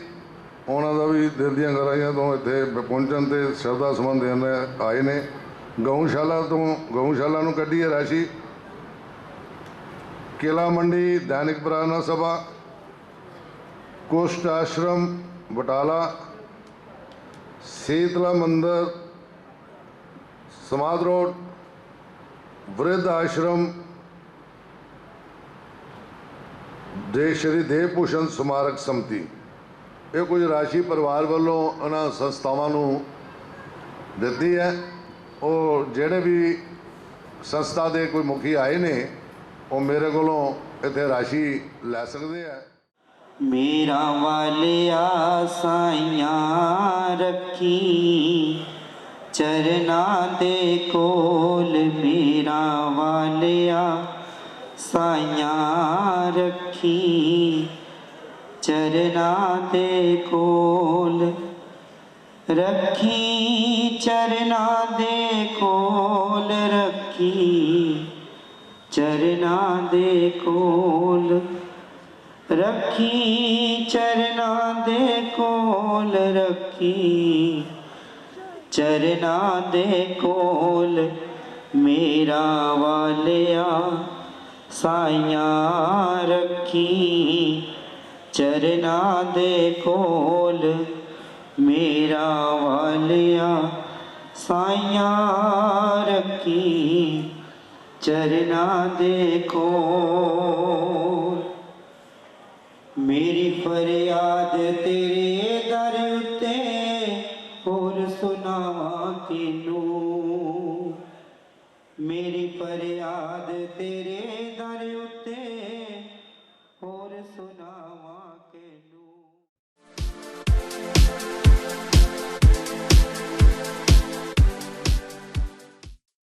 ਉਹਨਾਂ ਦਾ ਵੀ ਦਿਲ ਦੀਆਂ ਗਹਿਰਾਈਆਂ ਤੋਂ ਇੱਥੇ ਪਹੁੰਚਣ ਤੇ ਸ਼ਰਧਾ ਸੁਮਨ ਦੇਣ ਆਏ ਨੇ। ਗਊਸ਼ਾਲਾ ਨੂੰ ਕੱਢੀ ਹੈ ਰਾਸ਼ੀ। ਕਿਲਾ ਮੰਡੀ ਦੈਨਿਕ ਪ੍ਰਾਰਥਨਾ ਸਭਾ, ਕੁਸ਼ਟ ਆਸ਼ਰਮ ਬਟਾਲਾ, ਸੀਤਲਾ ਮੰਦਰ समाध रोड वृद्ध आश्रम ਦੇ ਸ਼੍ਰੀ ਦੇਵ ਭੂਸ਼ਣ ਸਮਾਰਕ ਸਮਿਤੀ, ਇਹ ਕੁਝ ਰਾਸ਼ੀ ਪਰਿਵਾਰ ਵੱਲੋਂ ਉਹਨਾਂ ਸੰਸਥਾਵਾਂ ਨੂੰ ਦਿੱਤੀ ਹੈ। ਉਹ ਜਿਹੜੇ ਵੀ ਸੰਸਥਾ ਦੇ ਕੋਈ ਮੁਖੀ ਆਏ ਨੇ ਉਹ ਮੇਰੇ ਕੋਲੋਂ ਇੱਥੇ ਰਾਸ਼ੀ ਲੈ ਸਕਦੇ ਆ। मेरा वालिया साइयां रखी चरना दे कोल, मेरा वालिया साइयां रखी चरना दे कोल, रखी चरना दे कोल, रखी चरना दे कोल, रखी चरना दे कोल, रखी चरना दे कोल, मेरा वालिया साइयां रखी चरना दे कोल, मेरा वालिया साइयां रखी चरना दे कोल। मेरी फरियाद तेरे दर उत्ते होर सुनावां किनू, मेरी फरियाद तेरे दर उत्ते